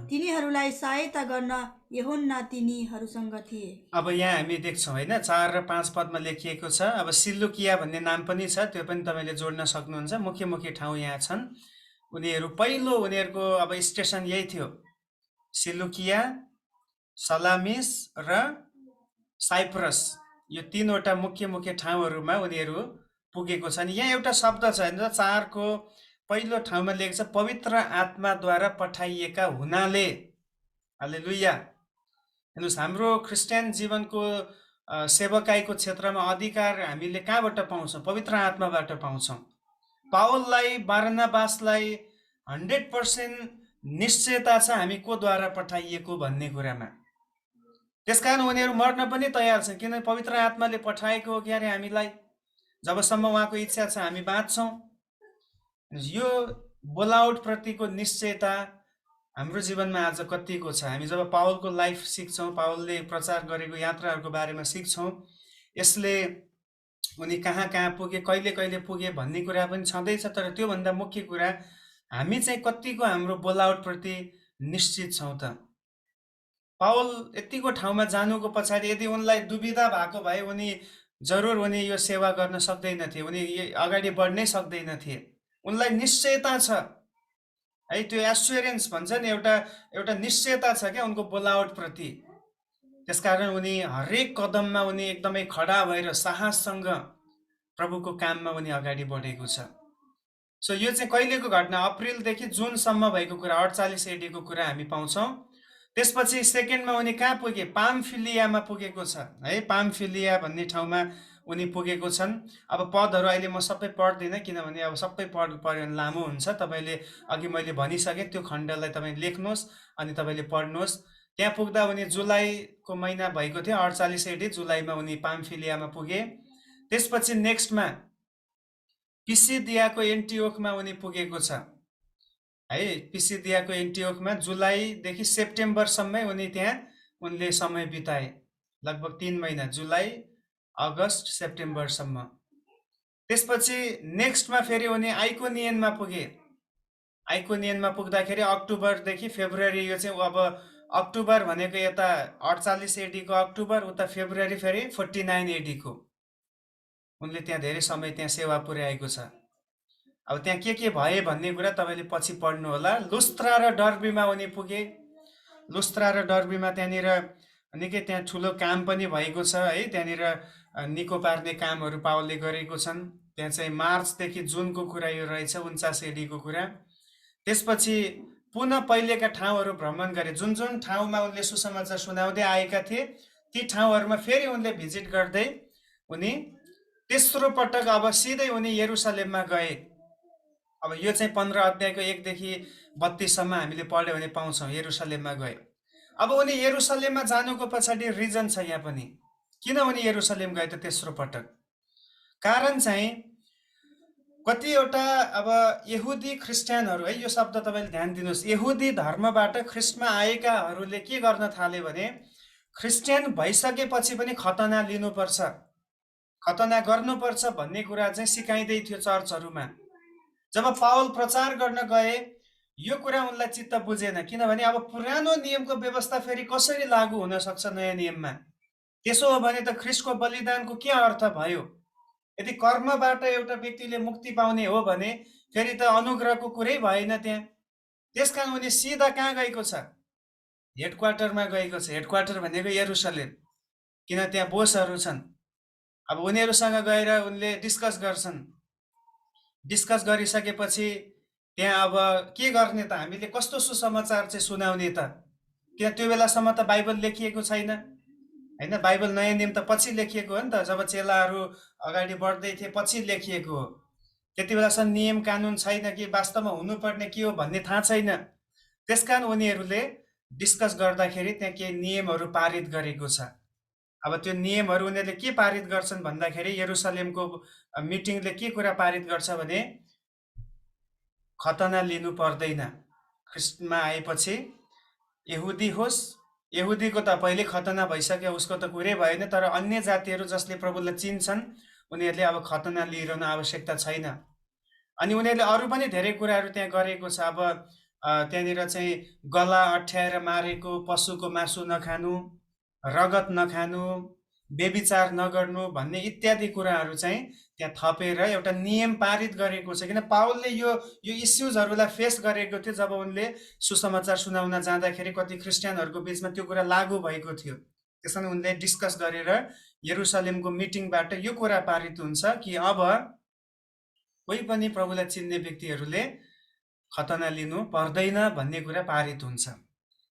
तिनीहरूलाई सहायता गर्न यूहन्ना तिनीहरूसँग थिए। अब यहाँ हामी देख्छौँ हैन, 4 र 5 पदमा लेखिएको छ। अब सिलुकिया भन्ने नाम पनि छ, त्यो पनि तपाईँले जोड्न सक्नुहुन्छ। मुख्य मुख्य ठाउँ यहाँ छन्। उनीहरू पहिलो उनीहरूको अब स्टेसन यही थियो, सिलुकिया, सलामिस र साइप्रस। यो 3वटा मुख्य मुख्य ठाउँहरूमा उनीहरू पुगेको छन्। यहाँ एउटा शब्द छ हैन, 4 को पहिलो ठाउँमा लेखेको छ, पवित्र आत्माद्वारा पठाइएका हुनाले। हालेलुया। हेर्नुहोस्, हाम्रो क्रिस्चियन जीवनको सेवकाईको क्षेत्रमा अधिकार हामीले कहाँबाट पाउँछौँ? पवित्र आत्माबाट पाउँछौँ। पावललाई, बारनाबासलाई 100% निश्चयता छ हामी कोद्वारा पठाइएको भन्ने कुरामा। त्यसकारण उनीहरू मर्न पनि तयार छन्, किनभने पवित्र आत्माले पठाएको हो कि अरे हामीलाई। जबसम्म उहाँको इच्छा छ हामी बाँच्छौँ। यो बोलाउट प्रतिको निश्चयता हाम्रो जीवनमा आज कतिको छ? हामी जब पावलको लाइफ सिक्छौँ, पावलले प्रचार गरेको यात्राहरूको बारेमा सिक्छौँ, यसले उनी कहाँ कहाँ पुगे, कहिले कहिले पुगे भन्ने कुरा पनि छँदैछ। तर त्योभन्दा मुख्य कुरा, हामी चाहिँ कतिको हाम्रो बोलाउट प्रति निश्चित छौँ त? पावल यतिको ठाउँमा जानुको पछाडि यदि उनलाई दुविधा भएको भए उनी जरुर उनी यो सेवा गर्न सक्दैनथे, उनी अगाडि बढ्नै सक्दैनथे। उनलाई निश्चयता छ है, त्यो एस्योरेन्स भन्छ नि, एउटा निश्चयता छ क्या उनको बोलावट प्रति। त्यसकारण उनी हरेक कदममा उनी एकदमै खडा भएर साहससँग प्रभुको काममा उनी अगाडि बढेको छ। सो यो चाहिँ कहिलेको घटना? अप्रिलदेखि जुनसम्म भएको कुरा, 48 AD को कुरा हामी पाउँछौँ। त्यसपछि सेकेन्डमा उनी कहाँ पुगे? पाम्फिलियामा पुगेको छ है। पाम्फिलिया भन्ने ठाउँमा उनी पुगेको छन्। अब पदहरू अहिले म सबै पढ्दिनँ, किनभने अब सबै पढ्यो भने लामो हुन्छ। तपाईँले अघि मैले भनिसकेँ, त्यो खण्डलाई तपाईँ लेख्नुहोस् अनि तपाईँले पढ्नुहोस्। त्यहाँ पुग्दा उनी जुलाईको महिना भएको थियो, 48 AD जुलाईमा उनी पाम्फिलियामा पुगे। त्यसपछि नेक्स्टमा पिसिदियाको एन्टिओखमा उनी पुगेको छ है। पिसिदियाको एन्टिओखमा जुलाईदेखि सेप्टेम्बरसम्मै उनी त्यहाँ उनले समय बिताए, लगभग 3 महिना, जुलाई, अगस्त, सेप्टेम्बरसम्म। त्यसपछि नेक्स्टमा फेरि उनी आइकोनियनमा पुगे। आइकोनियनमा पुग्दाखेरि अक्टोबरदेखि फेब्रुअरी, यो चाहिँ अब अक्टोबर भनेको यता 48 AD को अक्टोबर, उता फेब्रुअरी फेरि 49 AD को उनले त्यहाँ धेरै समय त्यहाँ सेवा पुर्याएको छ। अब त्यहाँ के भए भन्ने कुरा तपाईँले पछि पढ्नु होला। लुस्त्रा र डर्बीमा उनी पुगे। लुस्त्रा र डर्बीमा त्यहाँनिर निकै त्यहाँ ठुलो काम पनि भएको छ है। त्यहाँनिर निको पार्ने कामहरू पावलले गरेको छन्। त्यहाँ चाहिँ मार्चदेखि जुनको कुरा यो रहेछ, 49 AD को कुरा। त्यसपछि पुनः पहिलेका ठाउँहरू भ्रमण गरे। जुन जुन ठाउँमा उनले सुसमाचार सुनाउँदै आएका थिए, ती ठाउँहरूमा फेरि उनले भिजिट गर्दै उनी तेस्रो पटक अब सिधै उनी यरुसलेममा गए। अब यो चाहिँ 15 अध्यायको 1 देखि 32 सम्म हामीले पढ्यो भने पाउँछौँ, यरुसलेममा गए। अब उनी यरुसलेममा जानुको पछाडि रिजन छ यहाँ पनि, किन उनी यरुसलेम गए त तेस्रो पटक? कारण चाहिँ कतिवटा अब यहुदी क्रिस्चियनहरू है, यो शब्द तपाईँले ध्यान दिनुहोस्, यहुदी धर्मबाट ख्रिस्टमा आएकाहरूले के गर्न थाले भने क्रिस्चियन भइसकेपछि पनि खतना लिनुपर्छ, खतना गर्नुपर्छ भन्ने कुरा चाहिँ सिकाइँदै थियो चर्चहरूमा। जब पावल प्रचार गर्न गए यो कुरा उनलाई चित्त बुझेन, किनभने अब पुरानो नियमको व्यवस्था फेरि कसरी लागू हुन सक्छ नयाँ नियममा? त्यसो हो भने त ख्रिस्टको बलिदानको के अर्थ भयो? यदि कर्मबाट एउटा व्यक्तिले मुक्ति पाउने हो भने फेरि त अनुग्रहको कुरै भएन त्यहाँ। त्यसकारण उनी सिधा कहाँ गएको छ? हेडक्वार्टरमा गएको छ। हेडक्वार्टर भनेको यरुसलेम, किन त्यहाँ बोसहरू छन्। अब उनीहरूसँग गएर उनले डिस्कस गर्छन्। डिस्कस गरिसकेपछि त्यहाँ अब के गर्ने त? हामीले कस्तो सुसमाचार चाहिँ सुनाउने त? किन त्यो बेलासम्म त बाइबल लेखिएको छैन हैन। बाइबल नयाँ नियम त पछि लेखिएको हो नि त, जब चेलाहरू अगाडि बढ्दै थिए पछि लेखिएको हो। त्यति बेलासम्म नियम कानुन छैन कि वास्तवमा हुनुपर्ने के हो भन्ने थाहा छैन। त्यसकारण उनीहरूले डिस्कस गर्दाखेरि त्यहाँ केही नियमहरू पारित गरेको छ। अब त्यो नियमहरू उनीहरूले के पारित गर्छन् भन्दाखेरि यरुसलेमको मिटिङले के कुरा पारित गर्छ भने खतना लिनु पर्दैन। ख्रिस्टमा आएपछि यहुदी होस्, यहुदीको त पहिले खतना भइसक्यो, उसको त कुरै भएन। तर अन्य जातिहरू जसले प्रभुलाई चिन्छन् उनीहरूले अब खतना लिइरहनु आवश्यकता छैन। अनि उनीहरूले अरू पनि धेरै कुराहरू त्यहाँ गरेको छ। अब त्यहाँनिर चाहिँ गला अठ्याएर मारेको, पशुको मासु नखानु, रगत नखानु, व्यभिचार नगर्नु भन्ने इत्यादि कुराहरू चाहिँ त्यहाँ थपेर एउटा नियम पारित गरेको छ। किन पावलले यो इस्युजहरूलाई फेस गरेको थियो जब उनले सुसमाचार सुनाउन जाँदाखेरि कति क्रिस्चियनहरूको बिचमा त्यो कुरा लागू भएको थियो। त्यस कारण उनले डिस्कस गरेर यरुसलेमको मिटिङबाट यो कुरा पारित हुन्छ कि अब कोही पनि प्रभुलाई चिन्ने व्यक्तिहरूले खतना लिनु पर्दैन भन्ने कुरा पारित हुन्छ।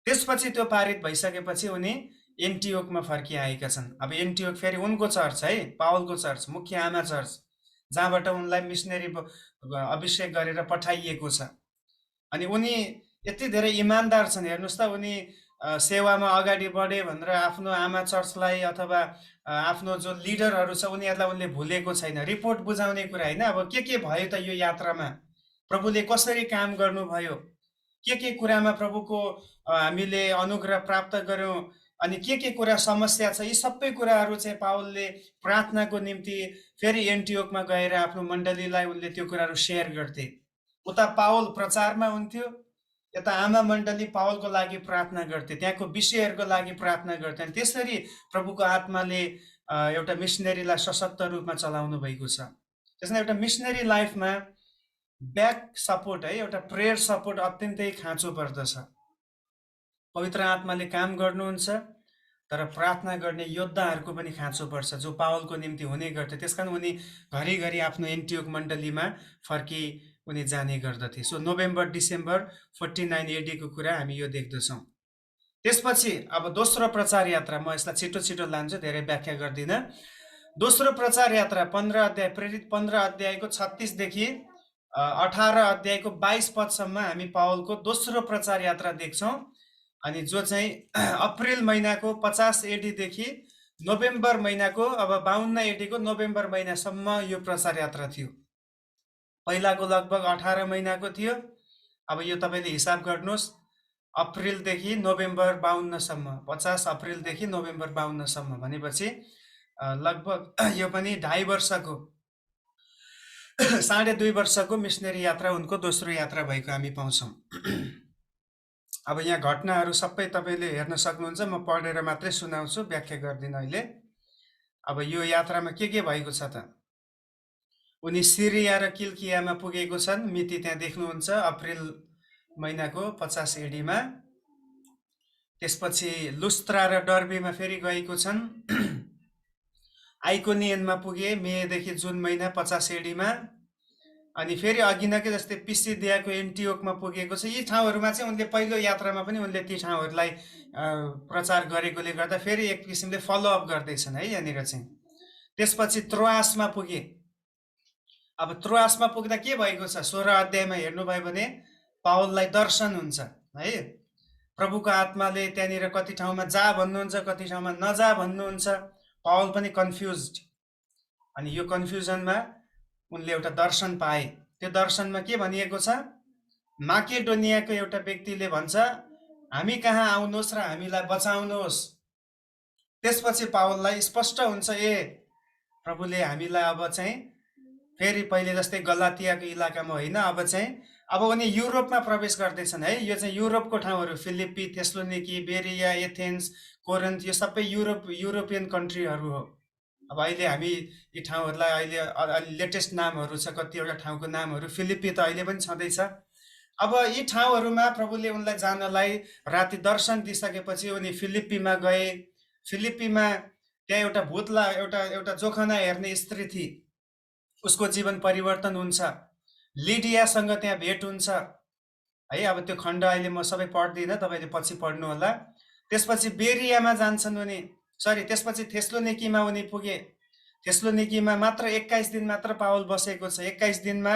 त्यसपछि त्यो पारित भइसकेपछि उनी एन्टियोकमा फर्किआएका छन्। अब एन्टियोक फेरि उनको चर्च है, पावलको चर्च, मुख्य आमा चर्च, जहाँबाट उनलाई मिसनरी अभिषेक गरेर पठाइएको छ। अनि उनी यति धेरै इमान्दार छन्, हेर्नुहोस् त, उनी सेवामा अगाडि बढे भनेर आफ्नो आमा चर्चलाई अथवा आफ्नो जो लिडरहरू छ उनीहरूलाई उनले भुलेको छैन। रिपोर्ट बुझाउने कुरा होइन, अब के भयो त यो यात्रामा, प्रभुले कसरी काम गर्नुभयो, के कुरामा प्रभुको हामीले अनुग्रह प्राप्त गर्यौँ, अनि के कुरा समस्या छ, यी सबै कुराहरू चाहिँ पावलले प्रार्थनाको निम्ति फेरि एन्टियोकमा गएर आफ्नो मण्डलीलाई उनले त्यो कुराहरू सेयर गर्थे। उता पावल प्रचारमा हुन्थ्यो, यता आमा मण्डली पावलको लागि प्रार्थना गर्थे, त्यहाँको विषयहरूको लागि प्रार्थना गर्थे। अनि त्यसरी प्रभुको आत्माले एउटा मिसनरीलाई सशक्त रूपमा चलाउनु भएको छ। त्यसमा एउटा मिसनरी लाइफमा ब्याक सपोर्ट है, एउटा प्रेयर सपोर्ट अत्यन्तै खाँचो पर्दछ। पवित्र आत्माले काम गर्नुहुन्छ, तर प्रार्थना गर्ने योद्धाहरूको पनि खाँचो पर्छ, जो पावलको निम्ति हुने गर्थे। त्यसकारण उनी घरिघरि आफ्नो एन्टियोक मण्डलीमा फर्की उनी जाने गर्दथे। सो नोभेम्बर डिसेम्बर 49 AD को कुरा हामी यो देख्दछौँ। त्यसपछि अब दोस्रो प्रचार यात्रा, म यसलाई छिटो लान्छु, धेरै व्याख्या गर्दिनँ। दोस्रो प्रचार यात्रा 15 अध्याय, प्रेरित 15 अध्यायको 36 देखि 18 अध्यायको 22 पदसम्म हामी पावलको दोस्रो प्रचार यात्रा देख्छौँ। अनि जो चाहिँ अप्रिल महिनाको 50 AD देखि नोभेम्बर महिनाको अब 52 AD को नोभेम्बर महिनासम्म यो प्रचार यात्रा थियो। पहिलाको लगभग 18 महिनाको थियो। अब यो तपाईँले हिसाब गर्नुहोस्, अप्रिलदेखि नोभेम्बर 52सम्म, 50 अप्रिलदेखि नोभेम्बर 52सम्म भनेपछि लगभग यो पनि 2.5 वर्षको 2.5 वर्षको मिसनरी यात्रा उनको दोस्रो यात्रा भएको हामी पाउँछौँ। अब यहाँ घटनाहरू सबै तपाईँले हेर्न सक्नुहुन्छ, म पढेर मात्रै सुनाउँछु, व्याख्या गर्दिनँ अहिले। अब यो यात्रामा के भएको छ त, उनी सिरिया र किल्कियामा पुगेको छन्। मिति त्यहाँ देख्नुहुन्छ, अप्रिल महिनाको 50 AD मा। त्यसपछि लुस्त्रा र डर्बीमा फेरि गएको छन्। आइकोनियनमा पुगे मेदेखि जुन महिना 50 AD मा। अनि फेरि अघि नकै जस्तै पिसिदियाको एन्टियोकमा पुगेको छ। यी ठाउँहरूमा चाहिँ उनले पहिलो यात्रामा पनि उनले ती ठाउँहरूलाई प्रचार गरेकोले गर्दा फेरि एक किसिमले फलोअप गर्दैछन् है यहाँनिर चाहिँ। त्यसपछि त्रोआसमा पुगे। अब त्रोआसमा पुग्दा के भएको छ, 16 अध्यायमा हेर्नुभयो भने पावललाई दर्शन हुन्छ है। प्रभुको आत्माले त्यहाँनिर कति ठाउँमा जा भन्नुहुन्छ, कति ठाउँमा नजा भन्नुहुन्छ। पावल पनि कन्फ्युज्ड। अनि यो कन्फ्युजनमा उनले एउटा दर्शन पाए। त्यो दर्शनमा के भनिएको छ, माकेडोनियाको एउटा व्यक्तिले भन्छ, हामी कहाँ आउनुहोस् र हामीलाई बचाउनुहोस्। त्यसपछि पावललाई स्पष्ट हुन्छ, प्रभुले हामीलाई अब चाहिँ फेरि पहिले जस्तै गलातियाको इलाकामा होइन, अब उनी युरोपमा प्रवेश गर्दैछन् है। यो चाहिँ युरोपको ठाउँहरू, फिलिप्पी, थेस्लोनिकी, बेरिया, एथेन्स, कोरिन्थ, यो सबै युरोपियन कन्ट्रीहरू हो। अब अहिले हामी यी ठाउँहरूलाई अहिले लेटेस्ट नामहरू छ, कतिवटा ठाउँको नामहरू। फिलिप्पी त अहिले पनि छँदैछ। अब यी ठाउँहरूमा प्रभुले उनलाई जानलाई राति दर्शन दिइसकेपछि उनी फिलिप्पीमा गए। फिलिप्पीमा त्यहाँ एउटा भूतला एउटा जोखना हेर्ने स्त्री थिए, उसको जीवन परिवर्तन हुन्छ। लिडियासँग त्यहाँ भेट हुन्छ है। अब त्यो खण्ड अहिले म सबै पढ्दिनँ, तपाईँले पछि पढ्नु होला। त्यसपछि बेरियामा जान्छन् उनी, त्यसपछि थेस्लोनिकीमा उनी पुगे। थेस्लोनिकीमा मात्र 21 दिन मात्र पावल बसेको छ। 21 दिनमा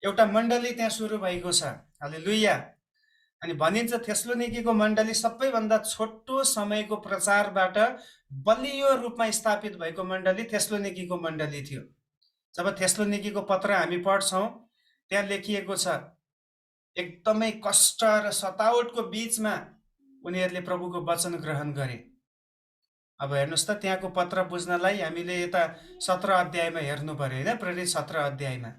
एउटा मण्डली त्यहाँ सुरु भएको छ। हालेलुया। अनि भनिन्छ थेस्लोनिकीको मण्डली सबैभन्दा छोटो समयको प्रचारबाट बलियो रूपमा स्थापित भएको मण्डली थेस्लोनिकीको मण्डली थियो। जब थेस्लोनिकीको पत्र हामी पढ्छौँ, त्यहाँ लेखिएको छ, एकदमै कष्ट र सतावटको बीचमा उनीहरूले प्रभुको वचन ग्रहण गरे। अब हेर्नुहोस् त, त्यहाँको पत्र बुझ्नलाई हामीले यता 17 अध्यायमा हेर्नु पर्यो होइन, प्रेरित 17 अध्यायमा।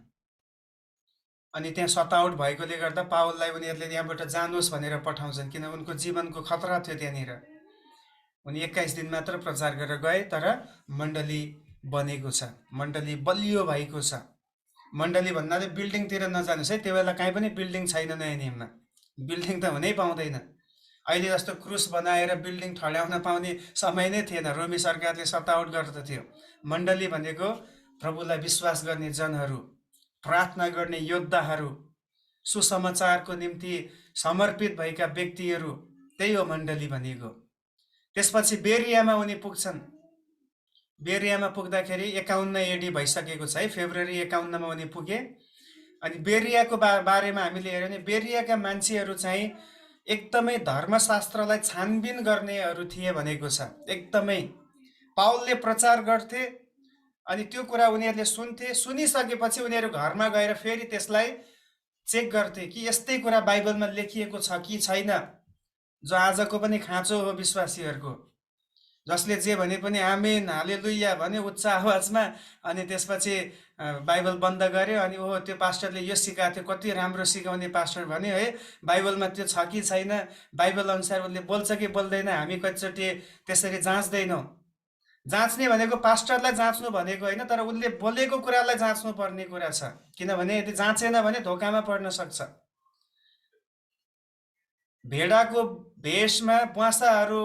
अनि त्यहाँ सतावट भएकोले गर्दा पावललाई उनीहरूले यहाँबाट जानुहोस् भनेर पठाउँछन्, किन उनको जीवनको खतरा थियो त्यहाँनिर। उनी 21 दिन मात्र प्रचार गरेर गए, तर मण्डली बनेको छ, मण्डली बलियो भएको छ। मण्डली भन्नाले बिल्डिङतिर नजानुहोस् है, त्यो बेला काहीँ पनि बिल्डिङ छैन नयाँ नियममा, बिल्डिङ त हुनै पाउँदैन। अहिले जस्तो क्रुस बनाएर बिल्डिङ ठड्याउन पाउने समय नै थिएन, रोमी सरकारले सतावट गर्दथ्यो। मण्डली भनेको प्रभुलाई विश्वास गर्ने जनहरू, प्रार्थना गर्ने योद्धाहरू, सुसमाचारको निम्ति समर्पित भएका व्यक्तिहरू, त्यही हो मण्डली भनेको। त्यसपछि बेरियामा उनी पुग्छन्। बेरियामा पुग्दाखेरि 51 एडी भइसकेको छ है, फेब्रुअरी 51मा उनी पुगे। अनि बेरियाको बारेमा हामीले हेऱ्यौँ भने बेरियाका मान्छेहरू चाहिँ एकदमै धर्मशास्त्रलाई छानबिन गर्नेहरू थिए भनेको छ। एकदमै पावलले प्रचार गर्थे अनि त्यो कुरा उनीहरूले सुन्थे, सुनिसकेपछि उनीहरू घरमा गएर फेरि त्यसलाई चेक गर्थे कि यस्तै कुरा बाइबलमा लेखिएको छ कि छैन, जो आजको पनि खाँचो हो विश्वासीहरूको, जसले जे भने पनि आमेन हालेलुया भन्यो उच्च आवाजमा, अनि त्यसपछि बाइबल बन्द गर्यो। अनि ओहो त्यो पास्टरले यो सिकाएको थियो, कति राम्रो सिकाउने पास्टर भन्यो है, बाइबलमा त्यो छ कि छैन, बाइबल अनुसार उसले बोल्छ कि बोल्दैन, हामी कतिचोटि त्यसरी जाँच्दैनौँ। जाँच्ने भनेको पास्टरलाई जाँच्नु भनेको होइन, तर उसले बोलेको कुरालाई जाँच्नु पर्ने कुरा छ, किनभने यदि जाँचेन भने धोकामा पर्न सक्छ। भेडाको भेषमा ब्वासाहरू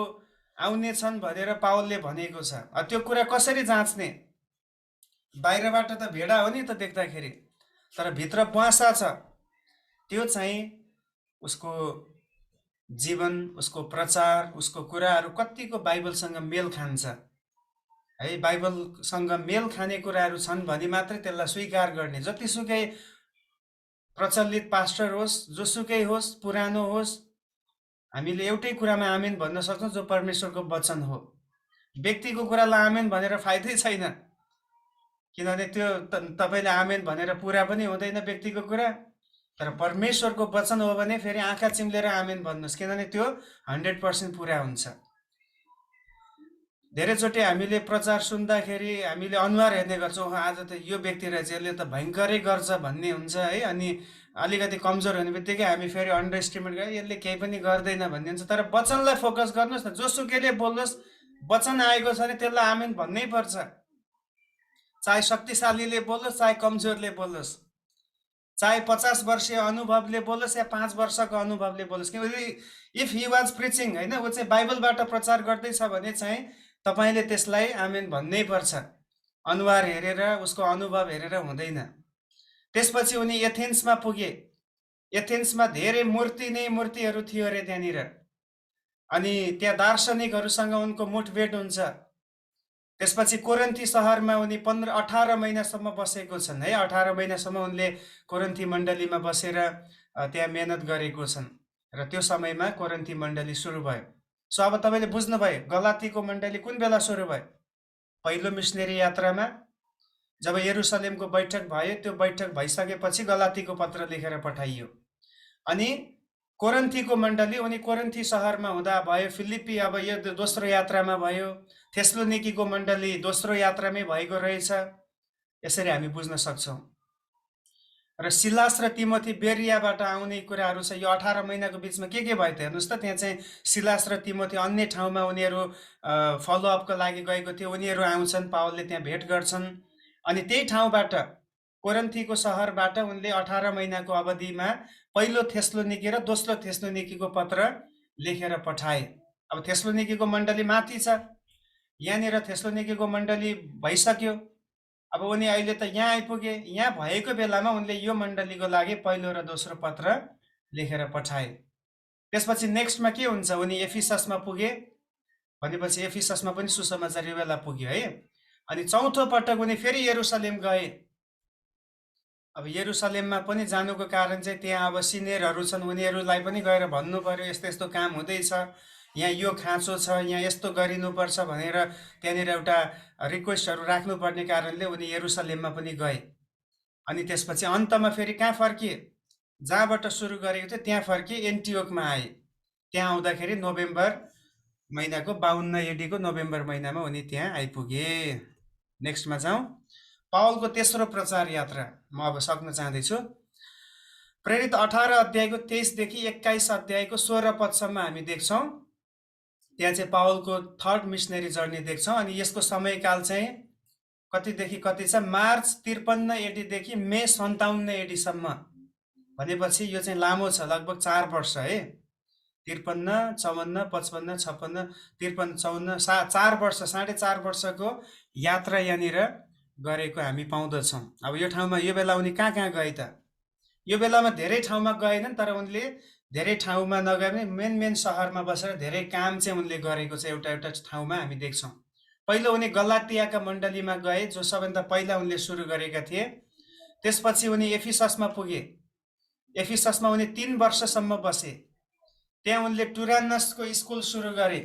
आउने छन् भनेर पावलले भनेको छ। त्यो कुरा कसरी जाँच्ने? बाहिरबाट त भेडा हो नि त देख्दाखेरि, तर भित्र ब्वासा छ। त्यो चाहिँ उसको जीवन, उसको प्रचार, उसको कुराहरू कतिको बाइबलसँग मेल खान्छ है। बाइबलसँग मेल खाने कुराहरू छन् भने मात्रै त्यसलाई स्वीकार गर्ने। जतिसुकै प्रचलित पास्टर होस्, जोसुकै होस्, पुरानो होस्, हामीले एउटै कुरामा आमेन भन्न सक्छौँ, जो परमेश्वरको वचन हो। व्यक्तिको कुरालाई आमेन भनेर फाइदै छैन, किनभने त्यो तपाईँले आमेन भनेर पुरा पनि हुँदैन व्यक्तिको कुरा। तर परमेश्वरको वचन हो भने फेरि आँखा चिम्लेर आमेन भन्नुहोस्, किनभने त्यो 100% पुरा हुन्छ। धेरैचोटि हामीले प्रचार सुन्दाखेरि हामीले अनुहार हेर्ने गर्छौँ, आज त यो व्यक्ति रहेछ, यसले त भयङ्करै गर्छ भन्ने हुन्छ है। अनि अलिकति कमजोर हुने बित्तिकै हामी फेरि अन्डर एस्टिमेट गरेर यसले केही पनि गर्दैन भन्ने हुन्छ। तर वचनलाई फोकस गर्नुहोस् न, जोसुकैले बोल्नुहोस्, वचन आएको छ भने त्यसलाई आमेन भन्नै पर्छ। चाहे शक्तिशालीले बोलोस्, चाहे कमजोरले बोलोस्, चाहे 50 वर्षीय अनुभवले बोलोस् या 5 वर्षको अनुभवले बोलोस्, किनकि इफ ही वाज प्रिचिङ होइन, ऊ चाहिँ बाइबलबाट प्रचार गर्दैछ भने चाहिँ तपाईँले त्यसलाई आमेन भन्नै पर्छ। अनुहार हेरेर, उसको अनुभव हेरेर हुँदैन। त्यसपछि उनी एथेन्समा पुगे। एथेन्समा धेरै मूर्तिहरू थियो अरे त्यहाँनिर। अनि त्यहाँ दार्शनिकहरूसँग उनको मुठभेड हुन्छ। त्यसपछि कोरिन्थी सहरमा उनी 18 महिनासम्म बसेको छन् है। 18 महिनासम्म उनले कोरिन्थी मण्डलीमा बसेर त्यहाँ मेहनत गरेको छन्, र त्यो समयमा कोरिन्थी मण्डली सुरु भयो। सो अब तपाईँले बुझ्नुभयो गलातीको मण्डली कुन बेला सुरु भयो? पहिलो मिसनरी यात्रामा जब यरुसलेमको बैठक भयो, त्यो बैठक भइसकेपछि गलातीको पत्र लेखेर पठाइयो। अनि कोरिन्थीको मण्डली उनी कोरिन्थी सहरमा हुँदा भयो। फिलिप्पी अब यो दोस्रो यात्रामा भयो। थेस्लोनिकीको मण्डली दोस्रो यात्रामै भएको रहेछ। यसरी हामी बुझ्न सक्छौँ। र सिलास र तिमोथी बेरियाबाट आउने कुराहरू छ। यो 18 महिनाको बिचमा के भयो त हेर्नुहोस् त। त्यहाँ चाहिँ सिलास र तिमोथी अन्य ठाउँमा उनीहरू फलोअपको लागि गएको थियो। उनीहरू आउँछन्, पावलले त्यहाँ भेट गर्छन्। अनि त्यही ठाउँबाट, कोरिन्थीको सहरबाट उनले 18 महिनाको अवधिमा पहिलो थेस्लोनिकी र दोस्रो थेस्लोनिकीको पत्र लेखेर पठाए। अब थेस्लोनिकीको मण्डली माथि छ, यहाँनिर थेस्लोनिकीको मण्डली भइसक्यो। अब उनी अहिले त यहाँ आइपुगे। यहाँ भएको बेलामा उनले यो मण्डलीको लागि पहिलो र दोस्रो पत्र लेखेर पठाए। त्यसपछि नेक्स्टमा के हुन्छ? उनी एफिससमा पुगे। भनेपछि एफिससमा पनि सुसमाचार यो बेला पुग्यो है। अनि चौथो पटक उनी फेरि यरुसलेम गए। अब यरुसलेममा पनि जानुको कारण चाहिँ त्यहाँ अब सिनियरहरू छन्, उनीहरूलाई पनि गएर भन्नु पर्यो यस्तो यस्तो काम हुँदैछ, यहाँ यो खाँचो छ, यहाँ यस्तो गरिनुपर्छ भनेर त्यहाँनिर एउटा रिक्वेस्टहरू राख्नुपर्ने कारणले उनी यरुसलेममा पनि गए। अनि त्यसपछि अन्तमा फेरि कहाँ फर्किए? जहाँबाट सुरु गरेको थियो त्यहाँ फर्की एन्टियोकमा आए। त्यहाँ आउँदाखेरि नोभेम्बर महिनाको 52 एडीको नोभेम्बर महिनामा उनी त्यहाँ आइपुगे। नेक्स्टमा जाउँ। पावलको तेस्रो प्रचार यात्रा म अब सक्न चाहँदैछु। प्रेरित 18 अध्यायको 23 देखि 21 अध्यायको 16 पदसम्म हामी देख्छौँ। त्यहाँ चाहिँ पावलको थर्ड मिसनरी जर्नी देख्छौँ। अनि यसको समयकाल चाहिँ कतिदेखि कति छ? मार्च 53 एडीदेखि मे 57 एडीसम्म। भनेपछि यो चाहिँ लामो छ, लगभग 4 वर्ष है। 53, 54, 55, 56, 53, 54, 4 वर्ष, 4.5 वर्षको यात्रा यहाँनिर गरेको हामी पाउँदछौँ। अब यो ठाउँमा यो बेला उनी कहाँ कहाँ गए त? यो बेलामा धेरै ठाउँमा गएनन्, तर उनले धेरै ठाउँमा नगए पनि मेन सहरमा बसेर धेरै काम चाहिँ उनले गरेको छ एउटा एउटा ठाउँमा हामी देख्छौँ। पहिलो उनी गलातियाका मण्डलीमा गए, जो सबैभन्दा पहिला उनले सुरु गरेका थिए। त्यसपछि उनी एफिससमा पुगे। एफिससमा उनी 3 वर्षसम्म बसे। त्यहाँ उनले टुरानसको स्कुल सुरु गरे।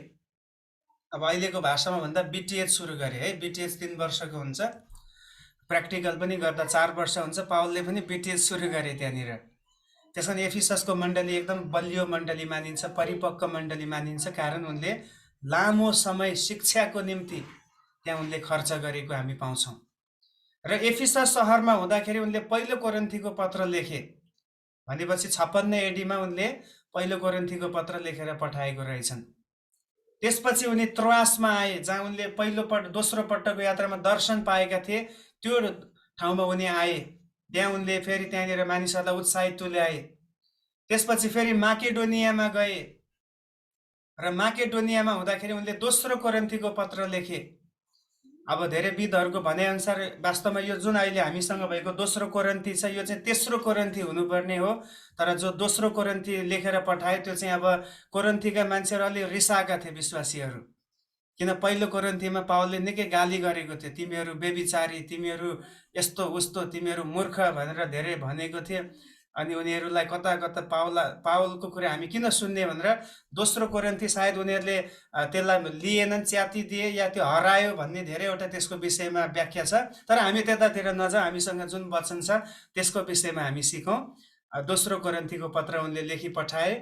अब अहिलेको भाषामा भन्दा बिटिएच सुरु गरे है। बिटिएच 3 वर्षको हुन्छ, प्र्याक्टिकल पनि गर्दा 4 वर्ष हुन्छ। पावलले पनि बिटिएच सुरु गरे त्यहाँनिर। त्यसमा एफिससको मण्डली एकदम बलियो मण्डली मानिन्छ, परिपक्व मण्डली मानिन्छ, कारण उनले लामो समय शिक्षाको निम्ति त्यहाँ उनले खर्च गरेको हामी पाउँछौँ। र एफिसस सहरमा हुँदाखेरि उनले पहिलो कोरिन्थीको पत्र लेखे। भनेपछि 56 एडीमा उनले पहिलो कोरिन्थीको पत्र लेखेर पठाएको रहेछन्। त्यसपछि उनी त्रोआसमा आए, जहाँ उनले दोस्रो पटकको यात्रामा दर्शन पाएका थिए। त्यो ठाउँमा उनी आए। त्यहाँ उनले फेरि त्यहाँनिर मानिसहरूलाई उत्साहित तुल्याए। त्यसपछि फेरि माकेडोनियामा गए र माकेडोनियामा हुँदाखेरि उनले दोस्रो कोरिन्थीको पत्र लेखे। अब धेरै विद्हरूको भनाइअनुसार वास्तवमा यो जुन अहिले हामीसँग भएको दोस्रो कोरिन्थी छ, यो चाहिँ तेस्रो कोरिन्थी हुनुपर्ने हो। तर जो दोस्रो कोरिन्थी लेखेर पठाए त्यो चाहिँ अब कोरिन्थीका मान्छेहरू अलि रिसाएका थिए, विश्वासीहरू। किन पहिलो कोरिन्थीमा पावलले निकै गाली गरेको थियो, तिमीहरू बेबिचारी, तिमीहरू यस्तो उस्तो, तिमीहरू मूर्ख भनेर धेरै भनेको थिए। अनि उनीहरूलाई कता कता पावलको कुरा हामी किन सुन्ने भनेर दोस्रो कोरिन्थी सायद उनीहरूले त्यसलाई लिएनन्, च्यातिदिए या त्यो हरायो भन्ने धेरैवटा त्यसको विषयमा व्याख्या छ। तर हामी त्यतातिर नजाउँ, हामीसँग जुन वचन छ त्यसको विषयमा हामी सिकौँ। दोस्रो कोरिन्थीको पत्र उनले लेखी पठाए।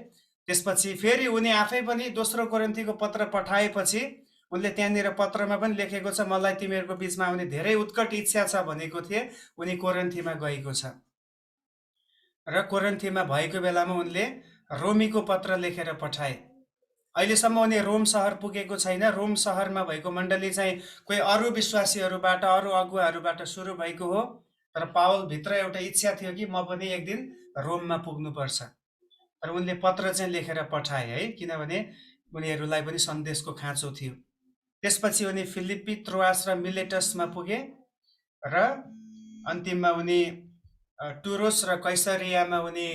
त्यसपछि फेरि उनी आफै पनि दोस्रो कोरिन्थीको पत्र पठाएपछि उनले त्यहाँनिर पत्रमा पनि लेखेको छ, मलाई तिमीहरूको बिचमा आउने धेरै उत्कट इच्छा छ भनेको थिए। उनी कोरिन्थीमा गएको छ र कोरिन्थीमा भएको बेलामा उनले रोमीको पत्र लेखेर पठाए। अहिलेसम्म उनी रोम सहर पुगेको छैन। रोम सहरमा भएको मण्डली चाहिँ कोही अरू विश्वासीहरूबाट, अरू अगुवाहरूबाट सुरु भएको हो। तर पावलभित्र एउटा इच्छा थियो कि म पनि एक दिन रोममा पुग्नुपर्छ। तर उनले पत्र चाहिँ लेखेर पठाए है, किनभने उनीहरूलाई पनि सन्देशको खाँचो थियो। त्यसपछि उनी फिलिप्पी, त्रोआस र मिलेटसमा पुगे र अन्तिममा उनी टुरोस र कैसरियामा उनी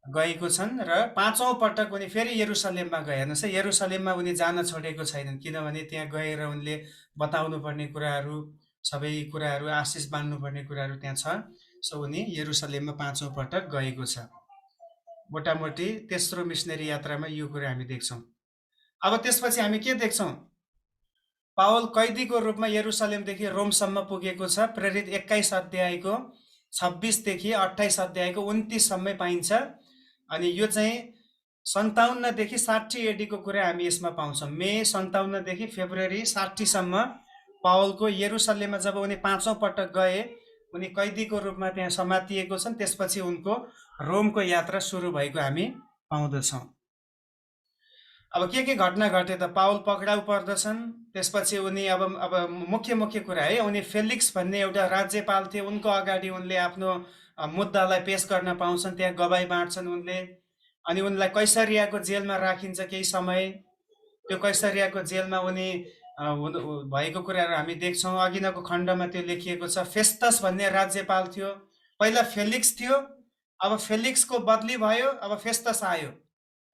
गएको छन्। र 5औं पटक उनी फेरि यरुसलेममा गए। हेर्नुहोस् है, यरुसलेममा उनी जान छोडेको छैनन्, किनभने त्यहाँ गएर उनले बताउनु पर्ने कुराहरू, सबै कुराहरू, आशिष बाँड्नुपर्ने कुराहरू त्यहाँ छ। सो उनी यरुसलेममा 5औं पटक गएको छ। मोटामोटी तेस्रो मिसनरी यात्रामा यो कुरा हामी देख्छौँ। अब त्यसपछि हामी के देख्छौँ? पावल कैदीको रूपमा यरुसलेमदेखि रोमसम्म पुगेको छ। प्रेरित 21 अध्यायको 26 देखि 28 अध्यायको 29 सम्म पाइन्छ। अनि यो चाहिँ 57 देखि 60 एडीको कुरा हामी यसमा पाउँछौँ। मे 57 देखि फेब्रुअरी 60 सम्म पावलको यरुसलेममा जब उनी 5औं पटक गए, उनी कैदीको रूपमा त्यहाँ समातिएको छन्। त्यसपछि उनको रोमको यात्रा सुरु भएको हामी पाउँदछौँ। अब के घटना घटे त? पावल पक्राउ पर्दछन्। त्यसपछि उनी अब मुख्य कुरा है, उनी फेलिक्स भन्ने एउटा राज्यपाल थिए, उनको अगाडि उनले आफ्नो मुद्दालाई पेश गर्न पाउँछन्। त्यहाँ गवाई बाँड्छन् उनले। अनि उनलाई कैसरियाको जेलमा राखिन्छ केही समय। त्यो कैसरियाको जेलमा उनी भएको कुराहरू हामी देख्छौँ। अघिल्लो खण्डमा त्यो लेखिएको छ। फेस्तस भन्ने राज्यपाल थियो। पहिला फेलिक्स थियो, अब फेलिक्सको बदली भयो, अब फेस्तस आयो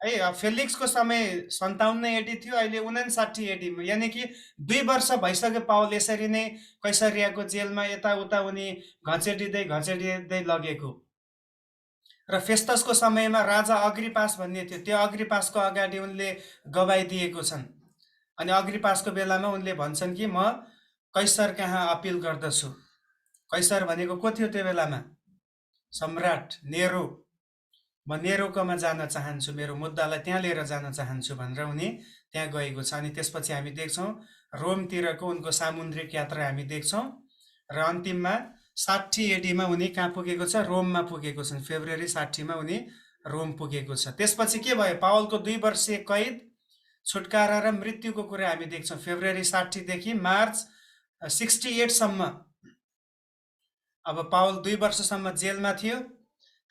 है। फेलिक्सको समय 57 एडी थियो, अहिले 59 एडीमा, यानि कि 2 वर्ष भइसक्यो पावल यसरी नै कैसरियाको जेलमा यताउता उनी घचेटिँदै लगेको। र फेस्तसको समयमा राजा अग्रिपास भन्ने थियो, त्यो अग्रिपासको अगाडि उनले गवाई दिएको छन्। अनि अग्रिपासको बेलामा उनले भन्छन् कि म कैसर कहाँ अपिल गर्दछु। कैसर भनेको को थियो त्यो बेलामा? सम्राट नेरो। म नेरोकोमा जान चाहन्छु, मेरो मुद्दालाई त्यहाँ लिएर जान चाहन्छु भनेर उनी त्यहाँ गएको छ। अनि त्यसपछि हामी देख्छौँ रोमतिरको उनको सामुद्रिक यात्रा हामी देख्छौँ र अन्तिममा 60 एडीमा उनी कहाँ पुगेको छ? रोममा पुगेको छन्। फेब्रुअरी 60 मा उनी रोम पुगेको छ। त्यसपछि के भयो? पावलको 2 वर्षीय कैद, छुटकारा र मृत्युको कुरा हामी देख्छौँ। फेब्रुअरी 60 देखि मार्च 68 सम्म अब पावल 2 वर्षसम्म जेलमा थियो।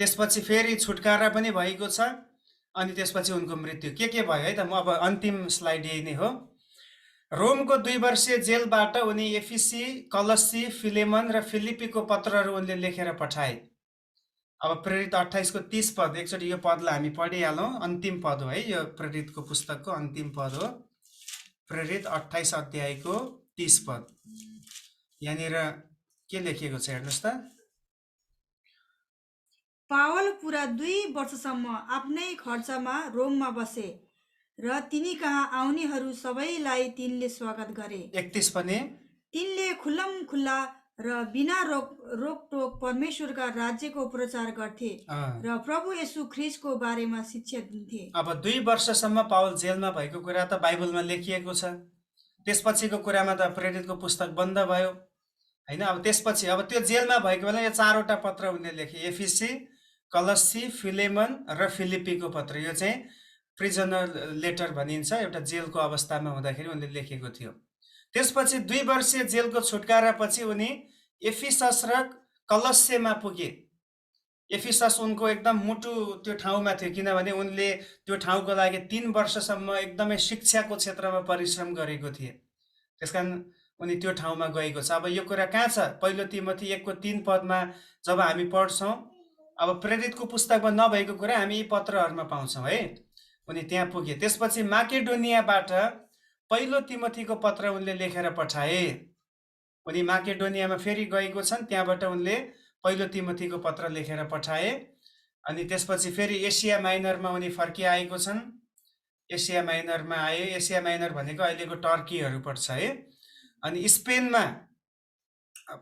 त्यसपछि फेरि छुटकारा पनि भएको छ अनि त्यसपछि उनको मृत्यु। के भयो है त? म अब अन्तिम स्लाइड यही नै हो। रोमको 2 वर्षीय जेलबाट उनी एफिसी, कलस्सी, फिलेमन र फिलिपीको पत्रहरू उनले लेखेर पठाए। अब प्रेरित 28 को 30 पद, एकचोटि यो पदलाई हामी पढिहालौँ। अन्तिम पद हो है, यो प्रेरितको पुस्तकको अन्तिम पद हो। प्रेरित 28 अध्यायको 30 पद। यहाँनिर के लेखिएको छ हेर्नुहोस् त। पावल पुरा 2 वर्षसम्म आफ्नै खर्चमा रोममा बसे र तिनी कहाँ आउनेहरू सबैलाई तिनले स्वागत गरे। 31 पनि तिनले खुल्लमखुल्ला र बिना रोकटोक परमेश्वरका राज्यको प्रचार गर्थे र प्रभु येशू ख्रीष्टको बारेमा शिक्षा दिन्थे। अब 2 वर्षसम्म पावल जेलमा भएको कुरा त बाइबलमा लेखिएको छ। त्यसपछिको कुरामा त प्रेरितको पुस्तक बन्द भयो हैन। अब त्यसपछि अब त्यो जेलमा भएको बेला यो 4 वटा पत्र उनले लेखे। एफिसी, कलस्सी, फिलेमन र फिलिपीको पत्र। यो चाहिँ प्रिजनर लेटर भनिन्छ। एउटा जेलको अवस्थामा हुँदाखेरि उनले लेखेको थियो। त्यसपछि 2 वर्षीय जेलको छुटकारा पछि उनी एफिसस र कलस्सेमा पुगे। एफिसस उनको एकदम मुटु त्यो ठाउँमा थियो, किनभने उनले त्यो ठाउँको लागि 3 वर्षसम्म एकदमै शिक्षाको क्षेत्रमा परिश्रम गरेको थिए। त्यसकारण उनी त्यो ठाउँमा गएको छ। अब यो कुरा कहाँ छ? पहिलो तिमोथी 1 को 3 पदमा जब हामी पढ्छौँ, अब प्रेरितको पुस्तकमा नभएको कुरा हामी यी पत्रहरूमा पाउँछौँ है। उनी त्यहाँ पुगे। त्यसपछि माकेडोनियाबाट पहिलो तिमोथीको पत्र उनले लेखेर पठाए। उनी माकेडोनियामा फेरि गएको छन्, त्यहाँबाट उनले पहिलो तिमोथीको पत्र लेखेर पठाए। अनि त्यसपछि फेरि एसिया माइनरमा उनी फर्किआएको छन्। एसिया माइनरमा आए। एसिया माइनर भनेको अहिलेको टर्कीहरू पर्छ है। अनि स्पेनमा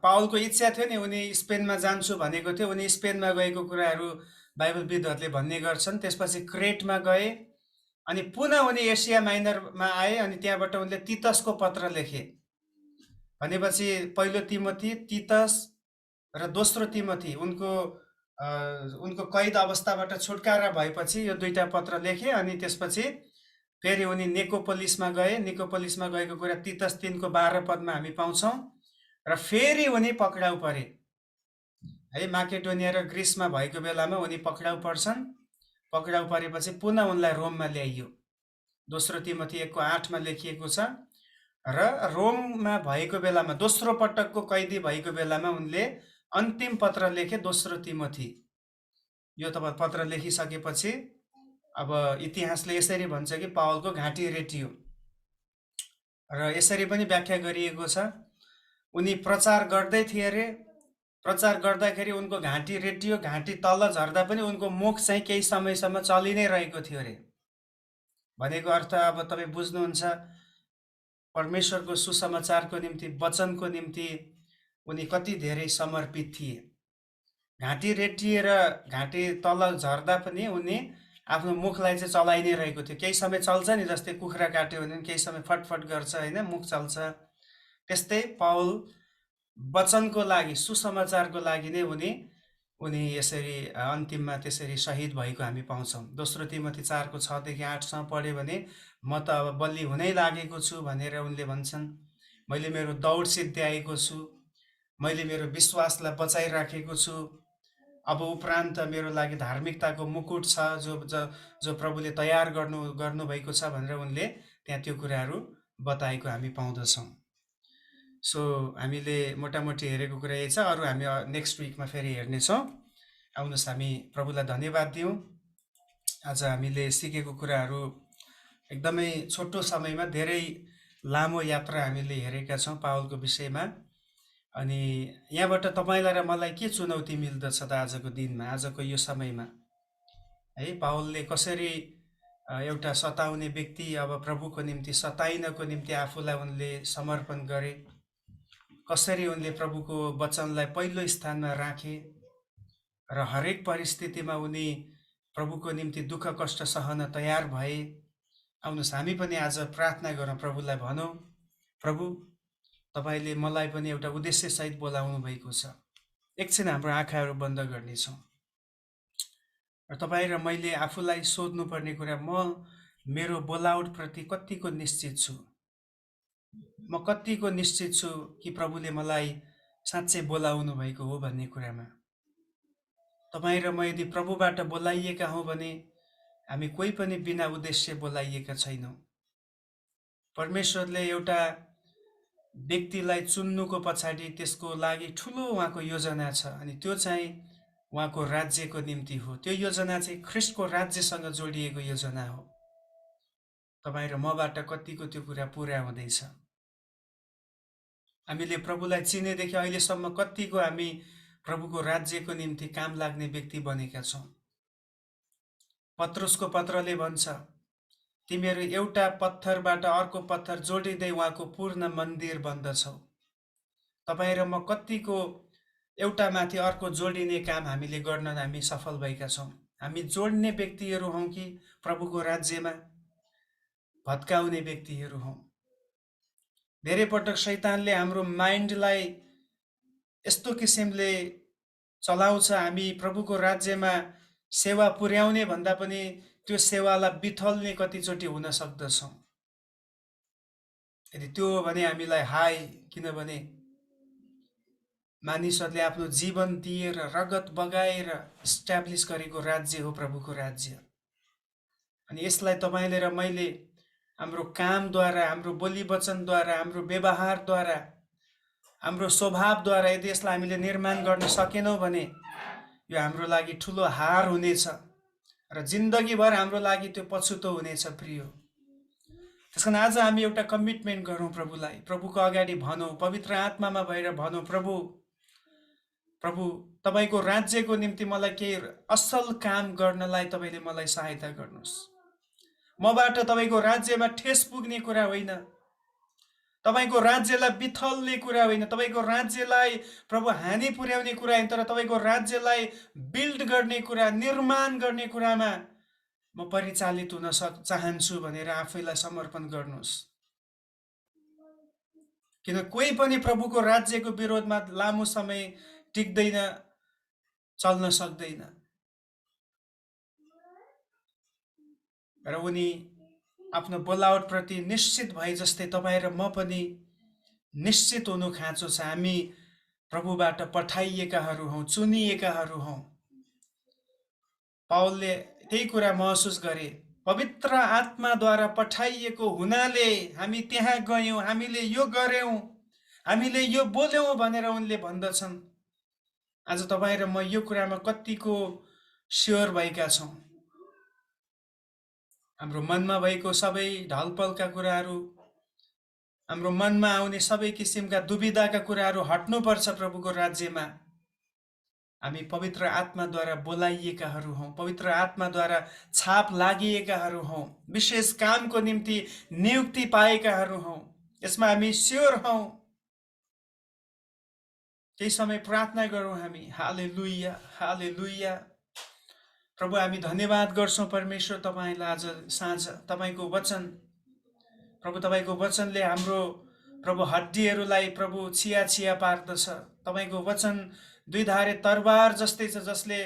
पावलको इच्छा थियो नि, उनी स्पेनमा जान्छु भनेको थियो। उनी स्पेनमा गएको कुराहरू बाइबलविदहरूले भन्ने गर्छन्। त्यसपछि क्रेटमा गए अनि पुनः उनी एसिया माइनरमा आए अनि त्यहाँबाट उनले तीतसको पत्र लेखे। भनेपछि पहिलो तिमोथी, तीतस र दोस्रो तिमोथी उनको कैद अवस्थाबाट छुटकारा भएपछि यो 2टा पत्र लेखे। अनि त्यसपछि फेरि उनी निकोपोलिसमा गए। निकोपोलिसमा गएको कुरा तीतस 3 को 12 पदमा हामी पाउँछौँ। र फेरि उनी पक्राउ परे है। माकेडोनिया र ग्रिसमा भएको बेलामा उनी पक्राउ पर्छन्। पक्राउ परेपछि पुनः उनलाई रोममा ल्याइयो। दोस्रो तिमोथी 1 को 8 मा लेखिएको छ। र रोममा भएको बेलामा दोस्रो पटकको कैदी भएको बेलामा उनले अन्तिम पत्र लेखे, दोस्रो तिमोथी। यो तपाईँ पत्र लेखिसकेपछि अब इतिहासले यसरी भन्छ कि पावलको घाँटी रेटियो र यसरी पनि व्याख्या गरिएको छ, उनी प्रचार गर्दै थिए अरे। प्रचार गर्दाखेरि उनको घाँटी रेटियो। घाँटी तल झर्दा पनि उनको मुख चाहिँ केही समयसम्म चलि नै रहेको थियो अरे। भनेको अर्थ अब तपाईँ बुझ्नुहुन्छ, परमेश्वरको सुसमाचारको निम्ति, वचनको निम्ति उनी कति धेरै समर्पित थिए। घाँटी रेटिएर घाँटी तल झर्दा पनि उनी आफ्नो मुखलाई चाहिँ चलाइ नै रहेको थियो। केही समय चल्छ नि, जस्तै कुखुरा काट्यो भने केही समय फटफट गर्छ हैन, मुख चल्छ। त्यस्तै पावल वचनको लागि, सुसमाचारको लागि नै उनी यसरी अन्तिममा त्यसरी शहीद भएको हामी पाउँछौँ। दोस्रो तिमोथी 4 को 6 देखि 8 सम्म पढ्यो भने म त अब बलि हुनै लागेको छु भनेर उनले भन्छन्। मैले मेरो दौड सिद्ध्याएको छु, मैले मेरो विश्वासलाई बचाइराखेको छु। अब उपरान्त मेरो लागि धार्मिकताको मुकुट छ जो प्रभुले तयार गर्नुभएको छ भनेर उनले त्यहाँ त्यो कुराहरू बताएको हामी पाउँदछौँ। सो हामीले मोटामोटी हेरेको कुरा यही छ। अरू हामी नेक्स्ट विकमा फेरि हेर्नेछौँ। आउनुहोस् हामी प्रभुलाई धन्यवाद दिउँ। आज हामीले सिकेको कुराहरू एकदमै छोटो समयमा धेरै लामो यात्रा हामीले हेरेका छौँ पावलको विषयमा। अनि यहाँबाट तपाईँलाई र मलाई के चुनौती मिल्दछ त आजको दिनमा, आजको यो समयमा है? पावलले कसरी एउटा सताउने व्यक्ति अब प्रभुको निम्ति सताइनको निम्ति आफूलाई उनले समर्पण गरे, कसरी उनले प्रभुको वचनलाई पहिलो स्थानमा राखे र हरेक परिस्थितिमा उनी प्रभुको निम्ति दुःख कष्ट सहन तयार भए। आउनुहोस् हामी पनि आज प्रार्थना गरौँ, प्रभुलाई भनौँ, प्रभु तपाईले मलाई पनि एउटा उद्देश्यसहित बोलाउनु भएको छ। एकछिन हाम्रो आँखाहरू बन्द गर्नेछौँ र तपाईँ र मैले आफूलाई सोध्नुपर्ने कुरा, म मेरो बोलावट प्रति कतिको निश्चित छु? म कतिको निश्चित छु कि प्रभुले मलाई साँच्चै बोलाउनु भएको हो भन्ने कुरामा? तपाईँ र म यदि प्रभुबाट बोलाइएका हौँ भने हामी कोही पनि बिना उद्देश्य बोलाइएका छैनौँ। परमेश्वरले एउटा व्यक्तिलाई चुन्नुको पछाडि त्यसको लागि ठुलो उहाँको योजना छ अनि त्यो चाहिँ उहाँको राज्यको निम्ति हो। त्यो योजना चाहिँ ख्रीष्टको राज्यसँग जोडिएको योजना हो। तपाईँ र मबाट कतिको त्यो कुरा पुरा हुँदैछ? हामीले प्रभुलाई चिनेदेखि अहिलेसम्म कतिको हामी प्रभुको राज्यको निम्ति काम लाग्ने व्यक्ति बनेका छौँ? पत्रुसको पत्रले भन्छ, तिमीहरू एउटा पत्थरबाट अर्को पत्थर जोडिँदै उहाँको पूर्ण मन्दिर बन्दछौ। तपाईँ र म कतिको एउटा माथि अर्को जोडिने काम हामीले गर्न हामी सफल भएका छौँ? हामी जोड्ने व्यक्तिहरू हौँ कि प्रभुको राज्यमा भत्काउने व्यक्तिहरू हौँ? धेरै पटक शैतानले हाम्रो माइन्डलाई यस्तो किसिमले चलाउँछ, हामी प्रभुको राज्यमा सेवा पुर्याउने भन्दा पनि त्यो सेवालाई बिथल्ने कतिचोटि हुन सक्दछौँ। यदि त्यो हो भने हामीलाई हाय, किनभने मानिसहरूले आफ्नो जीवन दिएर रगत बगाएर इस्टाब्लिस गरेको राज्य हो प्रभुको राज्य। अनि यसलाई तपाईँले र मैले हाम्रो कामद्वारा, हाम्रो बोली वचनद्वारा, हाम्रो व्यवहारद्वारा, हाम्रो स्वभावद्वारा यदि यसलाई हामीले निर्माण गर्न सकेनौँ भने यो हाम्रो लागि ठुलो हार हुनेछ र जिन्दगीभर हाम्रो लागि त्यो पछुतो हुनेछ प्रियो। त्यसकारण आज हामी एउटा कमिटमेन्ट गरौँ प्रभुलाई, प्रभुको अगाडि भनौँ, पवित्र आत्मामा भएर भनौँ, प्रभु तपाईको राज्यको निम्ति मलाई केही असल काम गर्नलाई तपाईले मलाई सहायता गर्नुहोस्। मबाट तपाईको राज्यमा ठेस पुग्ने कुरा होइन, तपाईको राज्यलाई बिथल्ने कुरा होइन, तपाईको राज्यलाई प्रभु हानि पुर्याउने कुरा होइन, तर तपाईको राज्यलाई बिल्ड गर्ने कुरा, निर्माण गर्ने कुरामा म परिचालित हुन चाहन्छु भनेर आफैलाई समर्पण गर्नुहोस्। किन कोही पनि प्रभुको राज्यको विरोधमा लामो समय टिक्दैन, चल्न सक्दैन र उनी आफ्नो बोलावट प्रति निश्चित भए जस्तै तपाईँ र म पनि निश्चित हुनु खाँचो छ। हामी प्रभुबाट पठाइएकाहरू हौँ, चुनिएकाहरू हौँ। पावलले त्यही कुरा महसुस गरे, पवित्र आत्माद्वारा पठाइएको हुनाले हामी त्यहाँ गयौँ, हामीले यो गर्यौँ, हामीले यो बोल्यौँ भनेर उनले भन्दछन्। आज तपाईँ र म यो कुरामा कतिको स्योर भएका छौँ? हाम्रो मनमा भएको सबै ढलपलका कुराहरू, हाम्रो मनमा आउने सबै किसिमका दुविधाका कुराहरू हट्नुपर्छ प्रभुको राज्यमा। हामी पवित्र आत्माद्वारा बोलाइएकाहरू हौँ, पवित्र आत्माद्वारा छाप लागिएकाहरू हौँ, विशेष कामको निम्ति नियुक्ति पाएकाहरू हौँ। यसमा हामी स्योर हौँ। केही समय प्रार्थना गरौँ हामी। हालेलुया, हालेलुया। प्रभु हामी धन्यवाद गर्छौँ परमेश्वर तपाईलाई आज साँझ तपाईको वचन, प्रभु तपाईको वचनले हाम्रो प्रभु हड्डीहरूलाई प्रभु छिया छिया पार्दछ। तपाईको वचन दुई धारे तरबार जस्तै छ, जसले